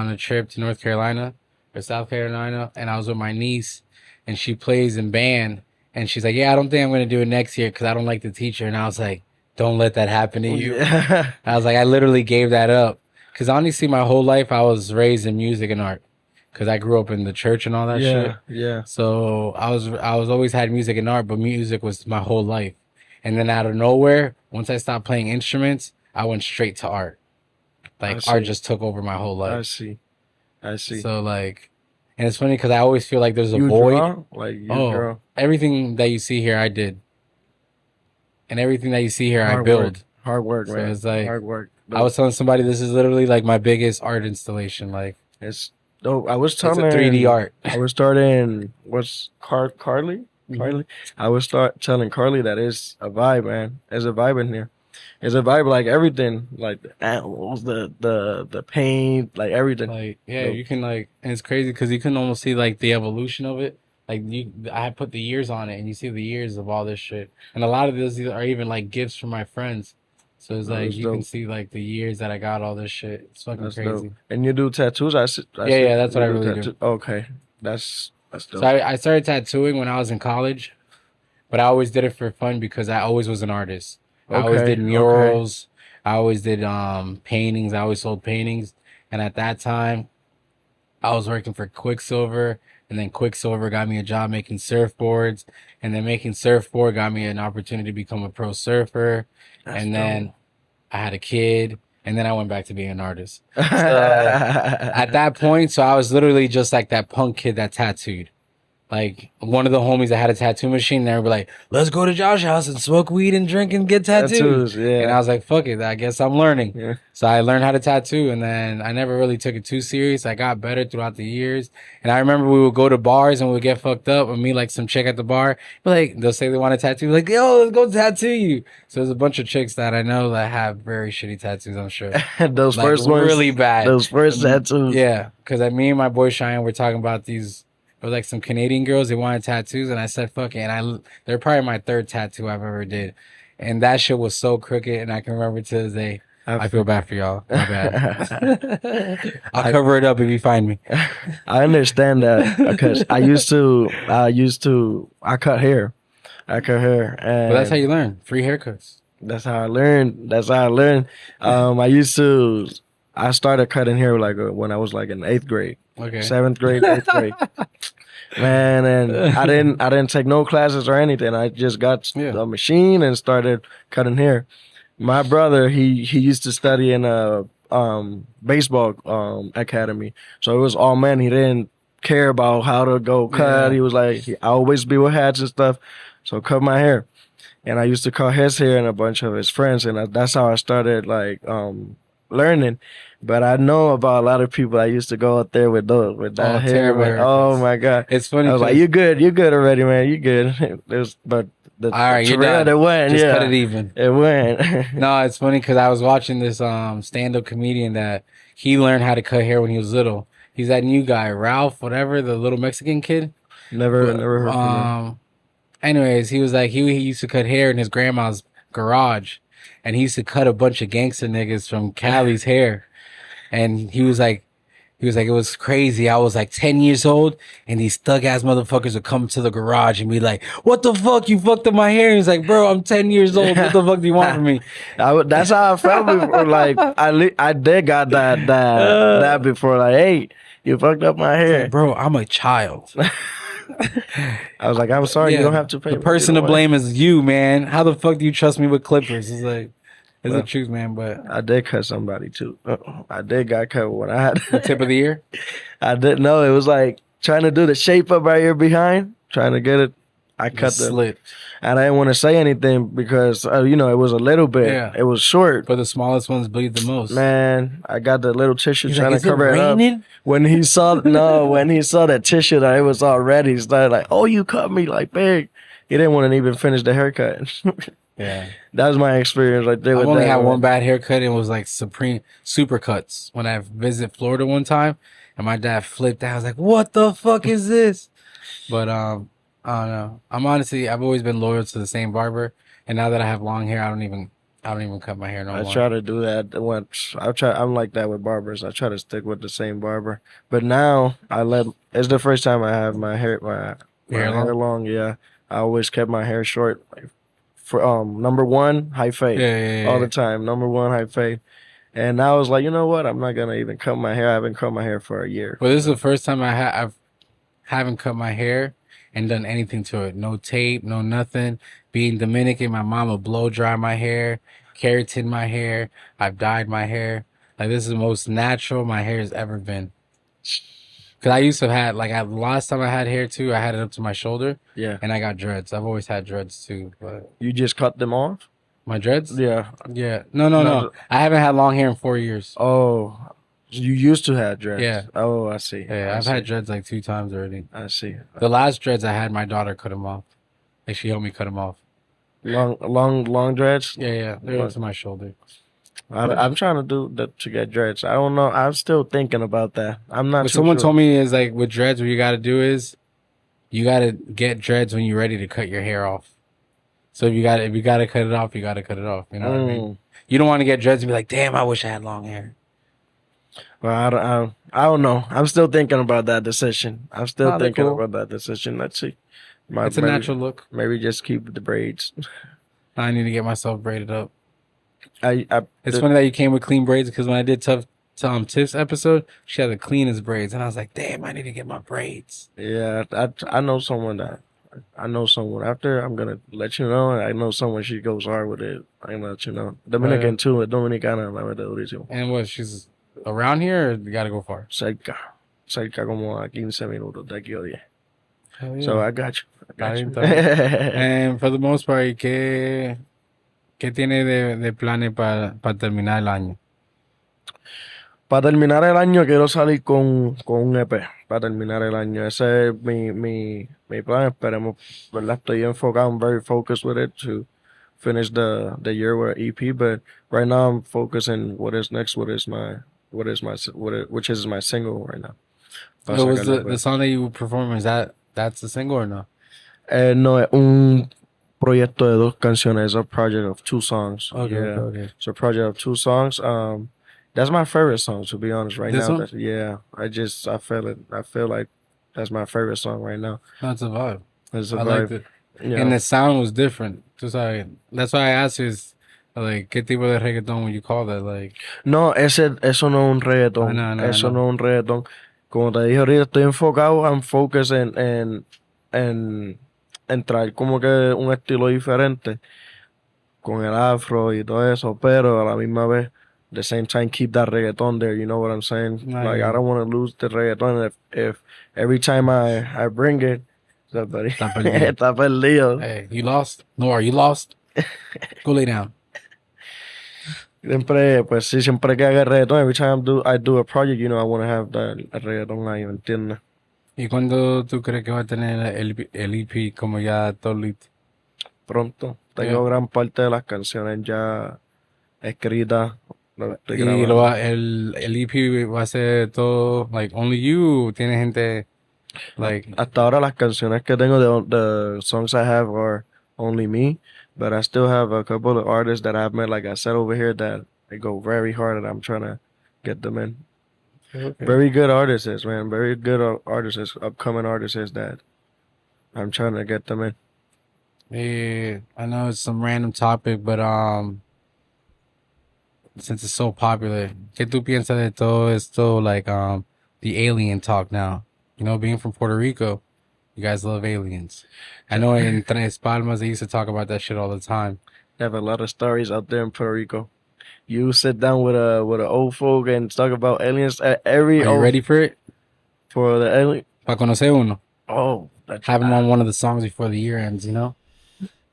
S2: a trip to North Carolina or South Carolina, and I was with my niece, and she plays in band, and she's like, "Yeah, I don't think I'm gonna do it next year because I don't like the teacher," and I was like, "Don't let that happen to you."
S3: Yeah.
S2: I was like, I literally gave that up because honestly, my whole life I was raised in music and art because I grew up in the church and all that shit.
S3: Yeah.
S2: So I was always had music and art, but music was my whole life. And then out of nowhere, once I stopped playing instruments, I went straight to art. Like art just took over my whole life.
S3: I see.
S2: So like, and it's funny because I always feel like there's a
S3: You
S2: void.
S3: draw? Like you draw.
S2: Everything that you see here, I did, and everything that you see here, I build.
S3: Hard work,
S2: So
S3: man.
S2: it's like
S3: hard work.
S2: I was telling somebody this is literally like my biggest art installation. Like
S3: It's dope. I was
S2: it's a
S3: telling
S2: 3D art.
S3: I was starting. What's Carly? Carly. I was telling Carly that it's a vibe, man. There's a vibe in here. It's a vibe like everything, like the animals, the paint, like everything.
S2: Like yeah,
S3: Dope.
S2: you can like, and it's crazy because you can almost see like the evolution of it. Like I put the years on it, and you see the years of all this shit. And a lot of those are even like gifts from my friends. So it's like
S3: that's
S2: you can
S3: dope.
S2: see like the years that I got all this shit. It's fucking
S3: That's
S2: crazy.
S3: dope. And you do tattoos?
S2: Yeah, that's what I really do.
S3: Okay, that's dope.
S2: So I started tattooing when I was in college, but I always did it for fun because I always was an artist. I always
S3: Okay,
S2: did murals. I always did paintings. I always sold paintings. And at that time, I was working for Quicksilver, and then Quicksilver got me a job making surfboards, and then making surfboard got me an opportunity to become a pro surfer.
S3: That's
S2: and
S3: dope.
S2: then I had a kid, and then I went back to being an artist. At that point, so I was literally just like that punk kid that tattooed. like one of the homies that had a tattoo machine, and they were like, "Let's go to Josh's house and smoke weed and drink and get tattoos."
S3: yeah.
S2: And I was like, "Fuck it, I guess I'm learning."
S3: Yeah.
S2: So I learned how to tattoo, and then I never really took it too serious. I got better throughout the years, and I remember we would go to bars and we'd get fucked up and meet like some chick at the bar. But like they'll say they want a tattoo, like, "Yo, let's go tattoo you." So there's a bunch of chicks that I know that have very shitty tattoos. I'm sure
S3: Those
S2: like,
S3: first ones,
S2: really bad.
S3: Those first tattoos.
S2: Yeah, because me and my boy Cheyenne were talking about these. It was like some Canadian girls. They wanted tattoos, and I said, "Fuck it." And they're probably my third tattoo I've ever did, and that shit was so crooked. And I can remember to this day. I feel bad for y'all. My bad. I'll cover it up if you find me.
S3: I understand that because I cut hair. And
S2: But that's how you learn. Free haircuts.
S3: That's how I learned. I started cutting hair like when I was like in 8th grade.
S2: Okay.
S3: 7th grade, 8th grade. Man, and I didn't take no classes or anything. I just got a machine and started cutting hair. My brother, he used to study in a baseball academy. So it was all men. He didn't care about how to go cut. He was like, I always be with hats and stuff. So cut my hair. And I used to cut his hair and a bunch of his friends. And that's how I started like learning. But I know about a lot of people. I used to go out there with that hair. Like, oh my God.
S2: It's funny.
S3: I was like, you're good already, man. You good. But all
S2: right, you're done.
S3: It went.
S2: Just cut it even.
S3: It went.
S2: No, it's funny because I was watching this stand-up comedian that he learned how to cut hair when he was little. He's that new guy, Ralph, whatever, the little Mexican kid.
S3: Never heard of him.
S2: Anyways, he was like he used to cut hair in his grandma's garage, and he used to cut a bunch of gangster niggas from Cali's hair. And he was like, it was crazy. I was like 10 years old, and these thug ass motherfuckers would come to the garage and be like, "What the fuck? You fucked up my hair." He's like, "Bro, I'm 10 years old. What the fuck do you want from me?"
S3: That's how I felt before. Like I did got that before. Like, hey, you fucked up my hair,
S2: like, bro. I'm a child.
S3: I was like, I'm sorry. You don't have to pay.
S2: The person to blame is you, man. How the fuck do you trust me with clippers? It's like. It's the truth, man, but...
S3: I did cut somebody, too. I did got cut when I had...
S2: The tip of the ear?
S3: I didn't know. It was like trying to do the shape up right here behind, trying to get it. I cut the...
S2: Slipped.
S3: And I didn't want to say anything because, it was a little bit. Yeah. It was short.
S2: But the smallest ones bleed the most.
S3: Man, I got the little tissue
S2: He's
S3: trying
S2: like,
S3: to cover it up. When he saw that tissue that it was all red, he started like, "Oh, you cut me like big." He didn't want to even finish the haircut.
S2: Yeah,
S3: that was my experience right there.
S2: I only had one bad haircut, and it was like super cuts. When I visited Florida one time, and my dad flipped out. I was like, "What the fuck is this?" But I don't know. I've always been loyal to the same barber, and now that I have long hair, I don't even cut my hair no more.
S3: I try to do that once. I'm like that with barbers. I try to stick with the same barber, but now it's the first time I have my hair long. Yeah, I always kept my hair short. Like, for number one, high fade. All the time. Number one, high fade. And I was like, you know what? I'm not gonna even cut my hair. I haven't cut my hair for a year.
S2: Well, this is the first time I haven't cut my hair and done anything to it. No tape, no nothing. Being Dominican, my mom would blow dry my hair, keratin my hair. I've dyed my hair. Like, this is the most natural my hair has ever been. Because I used to have last time I had hair too, I had it up to my shoulder. Yeah. And I got dreads. I've always had dreads too. But
S3: you just cut them off?
S2: My dreads?
S3: Yeah.
S2: Yeah. No. I haven't had long hair in 4 years.
S3: Oh. You used to have dreads?
S2: Yeah.
S3: Oh, I see.
S2: Yeah, I've had dreads like 2 times already.
S3: I see.
S2: The last dreads I had, my daughter cut them off. Like, she helped me cut them off.
S3: Long dreads?
S2: Yeah. They're up to my shoulder.
S3: I'm trying to do that to get dreads. I don't know. I'm still thinking about that. I'm not. What
S2: someone told me is like with dreads, what you got to do is you got to get dreads when you're ready to cut your hair off. So if you got to cut it off, you got to cut it off. You know what I mean? You don't want to get dreads and be like, "Damn, I wish I had long hair."
S3: Well, I don't know. I'm still thinking about that decision. Let's see.
S2: It's a natural look.
S3: Maybe just keep the braids.
S2: I need to get myself braided up.
S3: It's
S2: funny that you came with clean braids because when I did Tiff's episode, she had the cleanest braids, and I was like, "Damn, I need to get my braids."
S3: Yeah, I know someone that. I know someone. After I'm gonna let you know. I know someone. She goes hard with it. I'm gonna let you know. Dominican too. Dominicana la verdad too.
S2: And what? She's around here, or you gotta go far?
S3: Cerca como a 15 minutos de aquí o 10.
S2: Hell
S3: So
S2: yeah.
S3: I got you. I got you.
S2: And for the most part, ¿qué tiene de planes para terminar el año?
S3: Para terminar el año quiero salir con un EP. Para terminar el año. Ese es mi plan. Esperemos, ¿verdad? Estoy enfocado. I'm very focused with it to finish the year with an EP. But right now I'm focusing what is next. Which is my single right now. Para
S2: What was
S3: sacarlo,
S2: the song that you performed? That's the single or no?
S3: No, es un proyecto de 2 canciones. It's a project of 2 songs.
S2: Okay,
S3: Yeah.
S2: okay.
S3: It's a project of 2 songs. That's my favorite song, to be honest. Right
S2: This
S3: now,
S2: one?
S3: yeah. I feel it. I feel like that's my favorite song right now.
S2: That's a vibe.
S3: It's a
S2: I
S3: vibe.
S2: liked it.
S3: Yeah.
S2: And the sound was different. Tú sabes. That's why I asked you, is, like, ¿qué tipo de reggaeton would you call that? Like,
S3: No, eso no es un reggaetón.
S2: No,
S3: Eso
S2: no.
S3: no es un reggaetón. Como te dije ahorita, estoy enfocado, I'm focused en traer como que un estilo diferente con el afro y todo eso, pero a la misma vez, the same time, keep that reggaeton there. You know what I'm saying? Like, I don't want to lose the reggaeton. If every time I bring it,
S2: Está perdido.
S3: está perdido.
S2: Hey, you lost? No, are you lost? Go lay down.
S3: Siempre, pues sí, siempre que haga reggaeton, every time I do a project, you know, I want to have that reggaeton ahí, ¿me entiendes?
S2: ¿Y cuándo tú crees que va a tener el EP como ya todo listo?
S3: Pronto. Tengo
S2: Yeah.
S3: gran parte de las canciones ya escritas. Lo estoy
S2: Y
S3: grabando.
S2: el EP va a ser todo, like, only you, o tiene gente, like,
S3: Hasta ahora las canciones que tengo, the songs I have are only me, but I still have a couple of artists that I've met, like I said over here, that they go very hard and I'm trying to get them in.
S2: okay.
S3: Very good artists, man. Very good artists, upcoming artists that I'm trying to get them in.
S2: I know it's some random topic, but since it's so popular, ¿qué tú piensas de todo esto, like, the alien talk now? You know, being from Puerto Rico, you guys love aliens. I know in Tres Palmas, they used to talk about that shit all the time.
S3: They have a lot of stories out there in Puerto Rico. You sit down with a old folk and talk about aliens.
S2: Are you ready for it?
S3: for the alien?
S2: Para conocer uno.
S3: Oh,
S2: Have him on one of the songs before the year ends, you know?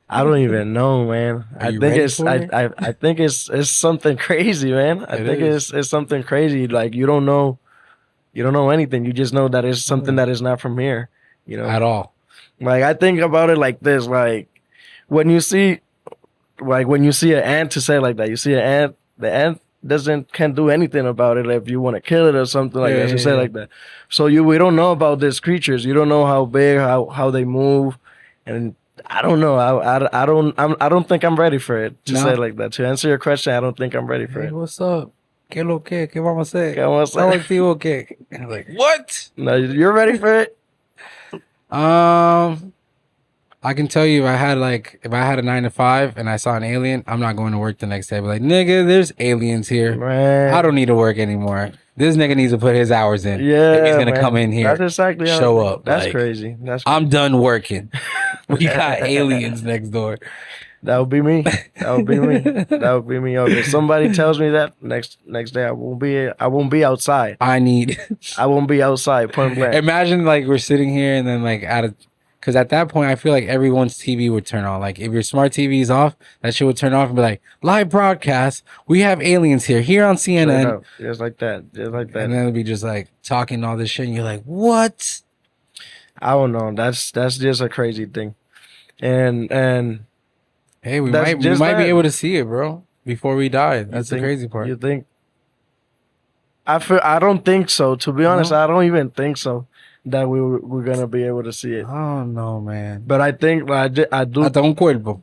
S3: I don't even know, man.
S2: Are you
S3: I think
S2: ready
S3: it's
S2: for it?
S3: I think it's something crazy, man. I
S2: It
S3: think
S2: is.
S3: it's something crazy. Like you don't know anything. You just know that it's something that is not from here. You know,
S2: At all.
S3: like I think about it like this. Like when you see an ant, to say like that, you see an ant. The ant can't do anything about it if you want to kill it or something like that. So say like that. So we don't know about these creatures. You don't know how big, how they move, and I don't know. I don't think I'm ready for it. To
S2: No?
S3: say like that. To answer your question, I don't think I'm ready for
S2: Hey,
S3: it.
S2: what's up? ¿Qué lo que? ¿Qué vamos a hacer?
S3: ¿Qué vamos a
S2: ¿Estamos
S3: hacer?
S2: activos o qué? And I'm like, what?
S3: No, you're ready for it?
S2: I can tell you if I had a 9 to 5 and I saw an alien, I'm not going to work the next day. I'd be like, nigga, there's aliens here.
S3: Man.
S2: I don't need to work anymore. This nigga needs to put his hours in.
S3: Yeah,
S2: If he's gonna
S3: man.
S2: come in here,
S3: That's exactly how
S2: show up.
S3: That's
S2: like,
S3: crazy.
S2: I'm done working. We got aliens next door.
S3: That would be me. That would be me. That would be me. If somebody tells me that next day, I won't be outside.
S2: I
S3: won't be outside. Point blank.
S2: imagine like we're sitting here and then like because at that point I feel like everyone's TV would turn on. Like if your smart TV is off, that shit would turn off and be like, live broadcast. We have aliens here on CNN.
S3: Just like that.
S2: And then it'll be just like talking all this shit, and you're like, what?
S3: I don't know. That's just a crazy thing. And
S2: Hey, we
S3: That's
S2: might
S3: just
S2: be
S3: that.
S2: able to see it, bro, before we die. That's the
S3: think-
S2: crazy part.
S3: you think? I don't think so. To be honest,
S2: No?
S3: I don't even think so that we're gonna be able to see it.
S2: Oh no, man.
S3: But I think I do.
S2: Hasta un cuerpo,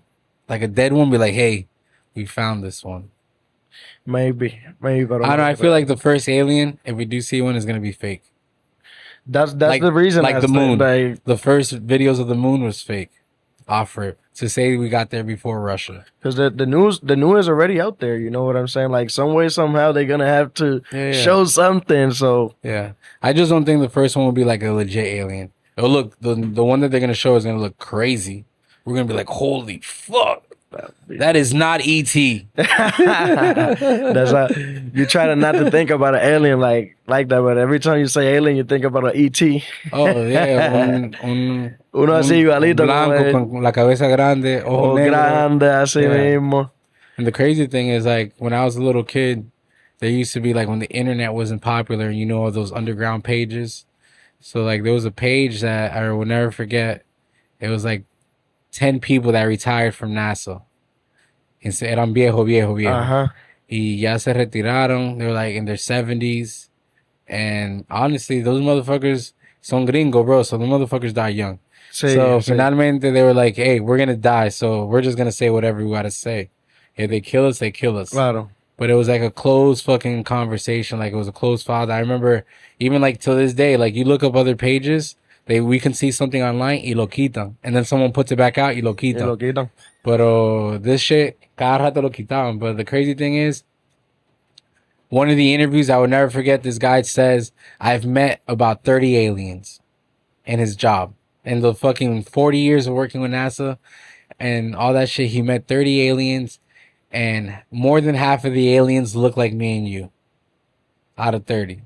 S2: like a dead one, be like, hey, we found this one.
S3: Maybe. But
S2: I don't know. I feel like the first alien, if we do see one, is gonna be fake.
S3: that's
S2: like-
S3: the reason.
S2: like
S3: I
S2: the
S3: said,
S2: moon.
S3: like,
S2: The first videos of the moon was fake. Off rip, to say we got there before Russia.
S3: because the news is already out there. You know what I'm saying? Like some way somehow they're gonna have to
S2: Yeah.
S3: show something. So
S2: Yeah, I just don't think the first one will be like a legit alien. It'll look the one that they're gonna show is gonna look crazy. We're gonna be like, holy fuck! That is not E.T.
S3: That's how you try to not to think about an alien like that, but every time you say alien, you think about an ET.
S2: Oh, yeah.
S3: Uno así igualito.
S2: Blanco con la cabeza grande, ojo negro.
S3: Grande, así mismo.
S2: And the crazy thing is, like, when I was a little kid, there used to be, like, when the internet wasn't popular, you know, all those underground pages. So, like, there was a page that I will never forget. It was, like, 10 people that retired from NASA. And eran viejo. Y ya se retiraron. They were, like, in their 70s. And honestly, those motherfuckers son gringo, bro. So the motherfuckers die young. Finalmente, they were like, hey, we're going to die. So we're just going to say whatever we got to say. If they kill us, they kill us.
S3: Claro.
S2: But it was like a closed fucking conversation. Like, it was a closed file. I remember, even like till this day, like, you look up other pages, we can see something online, y lo quitan. And then someone puts it back out, y lo quitan. But this shit, cada rato lo quitaban. But the crazy thing is, one of the interviews, I would never forget, this guy says, I've met about 30 aliens in his job. In the fucking 40 years of working with NASA and all that shit, he met 30 aliens. And more than half of the aliens look like me and you out of 30.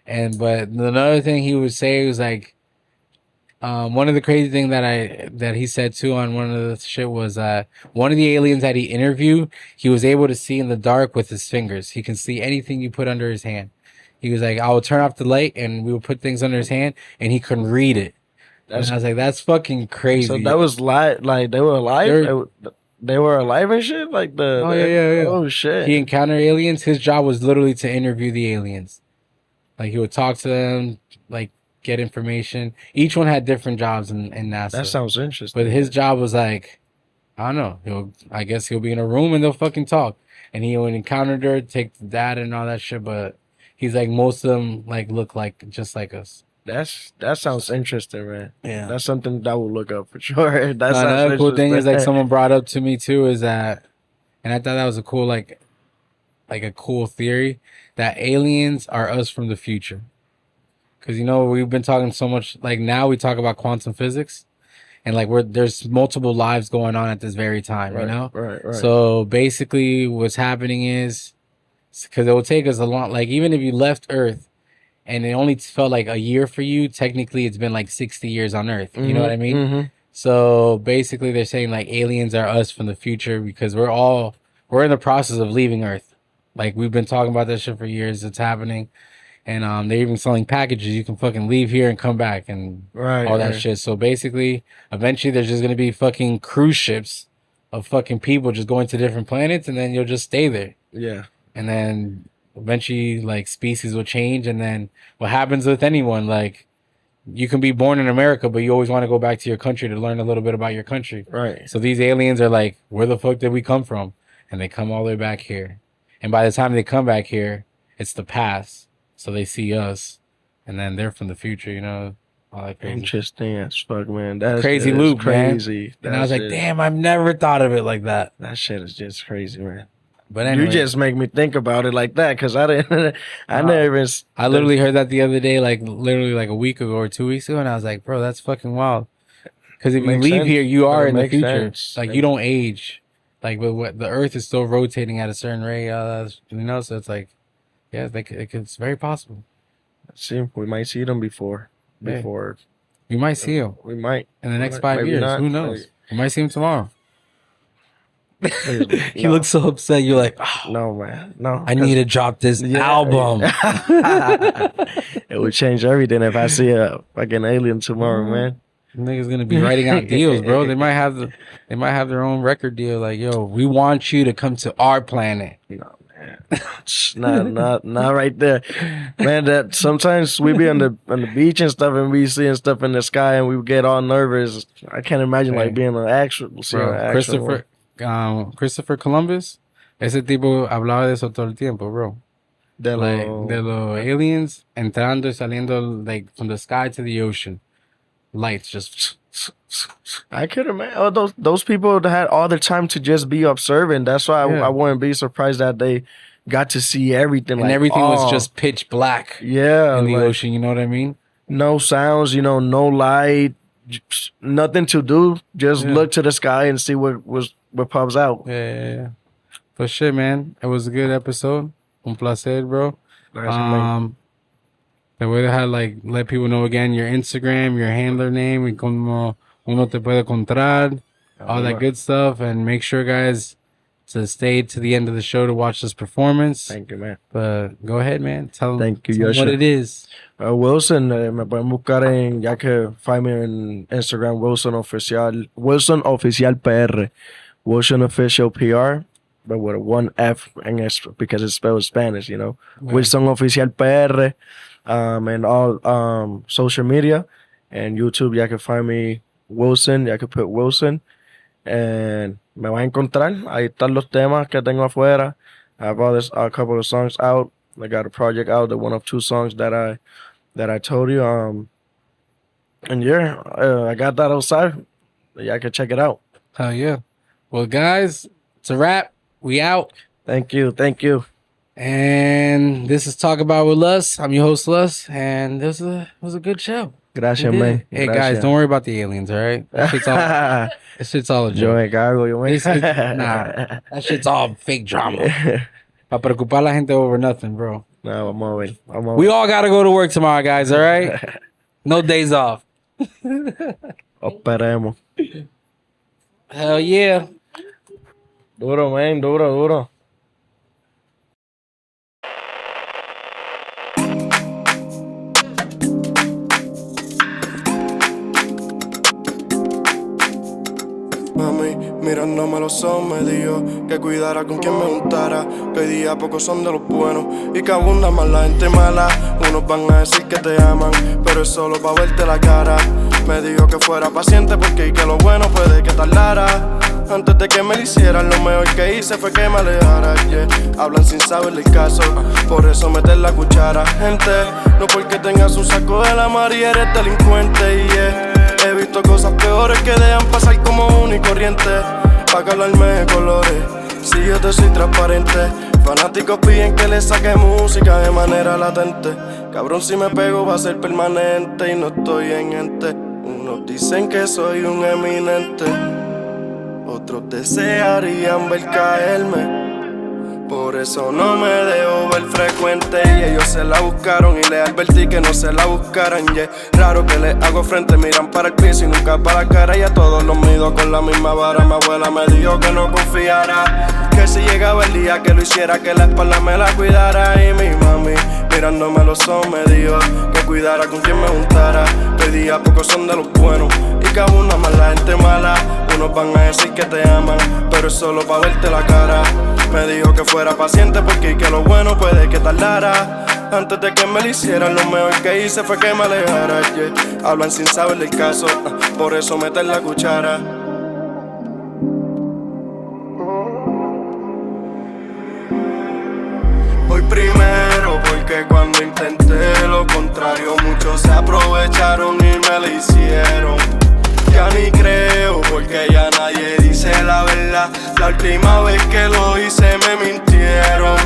S2: But another thing he would say was like, one of the crazy things that he said too on one of the shit was one of the aliens that he interviewed, he was able to see in the dark with his fingers. He can see anything you put under his hand. He was like, I will turn off the light and we will put things under his hand and he couldn't read it. And I was like, that's fucking crazy.
S3: So that was like they were alive? They were alive and shit? Like
S2: yeah.
S3: Oh shit.
S2: He encountered aliens. His job was literally to interview the aliens. Like, he would talk to them, like, get information. Each one had different jobs in NASA.
S3: That sounds interesting.
S2: But his job was like, I don't know. I guess he'll be in a room and they'll fucking talk. And he would encounter her, take the data and all that shit. But he's like, most of them like look like just like us.
S3: That sounds interesting, man.
S2: Yeah,
S3: that's something that I will look up for sure.
S2: Another cool thing is, like, someone brought up to me too is that, and I thought that was a cool like a cool theory, that aliens are us from the future. Because, you know, we've been talking so much, like, now we talk about quantum physics, and like there's multiple lives going on at this very time,
S3: right,
S2: you know?
S3: Right.
S2: So basically what's happening is, because it will take us a long, like, even if you left Earth and it only felt like a year for you, technically it's been like 60 years on Earth. You know what I mean?
S3: Mm-hmm.
S2: So basically they're saying like aliens are us from the future because we're in the process of leaving Earth. Like, we've been talking about that shit for years. It's happening. And they're even selling packages. You can fucking leave here and come back and all that shit. So basically, eventually there's just going to be fucking cruise ships of fucking people just going to different planets, and then you'll just stay there.
S3: Yeah.
S2: And then eventually, like, species will change. And then what happens with anyone, like, you can be born in America, but you always want to go back to your country to learn a little bit about your country.
S3: Right.
S2: So these aliens are like, where the fuck did we come from? And they come all the way back here. And by the time they come back here, it's the past. So they see us, and then they're from the future, you know, all that crazy.
S3: Interesting as fuck, man. That's
S2: crazy loop,
S3: crazy.
S2: Man. And I was like, damn, I've never thought of it like that.
S3: That shit is just crazy, man.
S2: But anyway,
S3: you just make me think about it like that, because I didn't. I
S2: literally heard that the other day, like literally like a week ago or 2 weeks ago, and I was like, bro, that's fucking wild. Because if you leave here, you are in the future. Like, you don't age. Like, but the Earth is still rotating at a certain rate, you know. So it's like, yeah, it's very possible.
S3: See, we might see them before.
S2: We might see them.
S3: We might
S2: in the next 5 years. Not. Who knows? We might see him tomorrow. He looks so upset. You're like, oh,
S3: no, man, no.
S2: I need to drop this album.
S3: It would change everything if I see a fucking alien tomorrow, man.
S2: Niggas gonna be writing out deals, bro. They might have their own record deal. Like, yo, we want you to come to our planet.
S3: No. not right there, man. That sometimes we be on the beach and stuff, and we seeing stuff in the sky, and we get all nervous. I can't imagine like being an actual.
S2: Christopher Columbus, ese tipo hablaba de eso todo el tiempo, bro. De los aliens entrando y saliendo, like, from the sky to the ocean, lights just.
S3: I could imagine. Oh, those people that had all the time to just be observing. That's why I wouldn't be surprised that they got to see everything.
S2: And everything was just pitch black.
S3: Yeah,
S2: in the ocean. You know what I mean?
S3: No sounds. You know, no light. Nothing to do. Just look to the sky and see what was what pops out.
S2: Yeah. But shit, man, it was a good episode. Un placer, bro. The way to let people know again your Instagram, your handler name, y como uno te puede encontrar, all that good stuff, and make sure, guys, to stay to the end of the show to watch this performance.
S3: Thank you, man.
S2: But go ahead, man. Tell them
S3: Tell
S2: what it is.
S3: Wilson, me pueden buscar ya que find me en Instagram, Wilson Oficial PR, Wilson Official PR, but with a one F because it's spelled Spanish, you know. Right. Wilson Oficial PR, and all social media and YouTube. Ya can find me Wilson. Ya can put Wilson, and me va a encontrar. Ahí están los temas que tengo afuera. I have a couple of songs out. I got a project out, the one of 2 songs that I told you. And yeah, I got that outside. Yeah, I can check it out.
S2: Hell yeah. Well, guys, it's a wrap. We out.
S3: Thank you.
S2: And this is Talk About with Lust. I'm your host, Lust, and this was a good show.
S3: Gracias, man.
S2: Hey, guys, don't worry about the aliens, all right? That shit's all a joke. Nah, that shit's all fake drama. Pa preocupar la gente over nothing, bro.
S3: No, I'm always.
S2: We all got to go to work tomorrow, guys, all right? No days off.
S3: Esperemos.
S2: Hell yeah.
S3: Duro, man. Duro.
S4: Mami, mirándome los ojos me dijo que cuidara con quien me juntara, que hoy día pocos son de los buenos y que abunda más la gente mala. Unos van a decir que te aman, pero es solo pa' verte la cara. Me dijo que fuera paciente porque y que lo bueno puede que tardara. Antes de que me lo hicieran, lo mejor que hice fue que me alejara, yeah. Hablan sin saber el caso, por eso meter la cuchara. Gente, no porque tengas un saco de la mar y eres delincuente, yeah. He visto cosas peores que dejan pasar como un y corriente, pa' que hablarme de colores, si yo te soy transparente. Fanáticos piden que le saque música de manera latente. Cabrón, si me pego va a ser permanente y no estoy en ente. Unos dicen que soy un eminente, otros desearían ver caerme. Por eso no me dejo ver frecuente. Y ellos se la buscaron y les advertí que no se la buscaran, yeah. Raro que les hago frente, miran para el piso y nunca para la cara. Y a todos los mido con la misma vara. Mi abuela me dijo que no confiara, que si llegaba el día que lo hiciera, que la espalda me la cuidara. Y mi mami, mirándome los ojos, me dijo que cuidara con quien me juntara, que hoy día pocos son de los buenos y que abunda más la gente mala. Unos van a decir que te aman, pero es solo pa' verte la cara. Me dijo que fuera paciente porque y que lo bueno puede que tardara. Antes de que me lo hicieran, lo mejor que hice fue que me alejara, yeah. Hablan sin saber del caso, por eso meter la cuchara. Voy primero porque cuando intenté lo contrario, muchos se aprovecharon y me lo hicieron. Ya ni creo porque ya nadie dice la verdad. La última vez que lo hice me mintieron.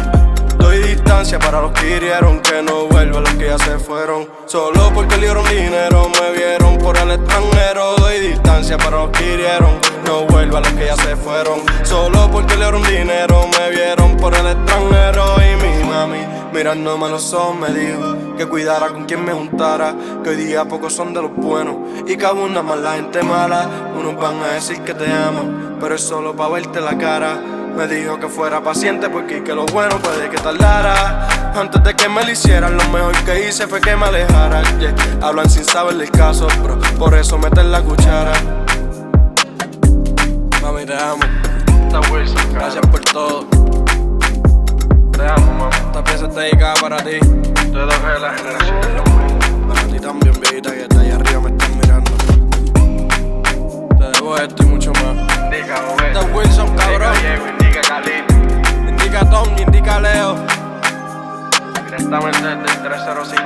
S4: Doy distancia para los que hirieron, que no vuelvan los que ya se fueron. Solo porque le dieron dinero, me vieron por el extranjero. Doy distancia para los que hirieron, no vuelvan los que ya se fueron. Solo porque le dieron dinero, me vieron por el extranjero. Y mi mami, mirándome a los ojos, me dijo que cuidara con quien me juntara, que hoy día pocos son de los buenos y que abunda más la gente mala. Unos van a decir que te aman, pero es solo pa' verte la cara. Me dijo que fuera paciente porque y que lo bueno puede que tardara. Antes de que me lo hicieran, lo mejor que hice fue que me alejara, yeah. Hablan sin saber del caso, bro, por eso meter la cuchara. Mami, te amo. Gracias por todo. Te amo, mamá. Esta pieza está dedicada para ti. Todos de la generación de los míos. Para ti también, viejita, que está allá arriba me están mirando. Te debo esto y mucho más. Indica, Esta es Wilson, cabrón. Indica Diego, indica Khalid. Indica Tom, indica Leo. Directamente desde el 305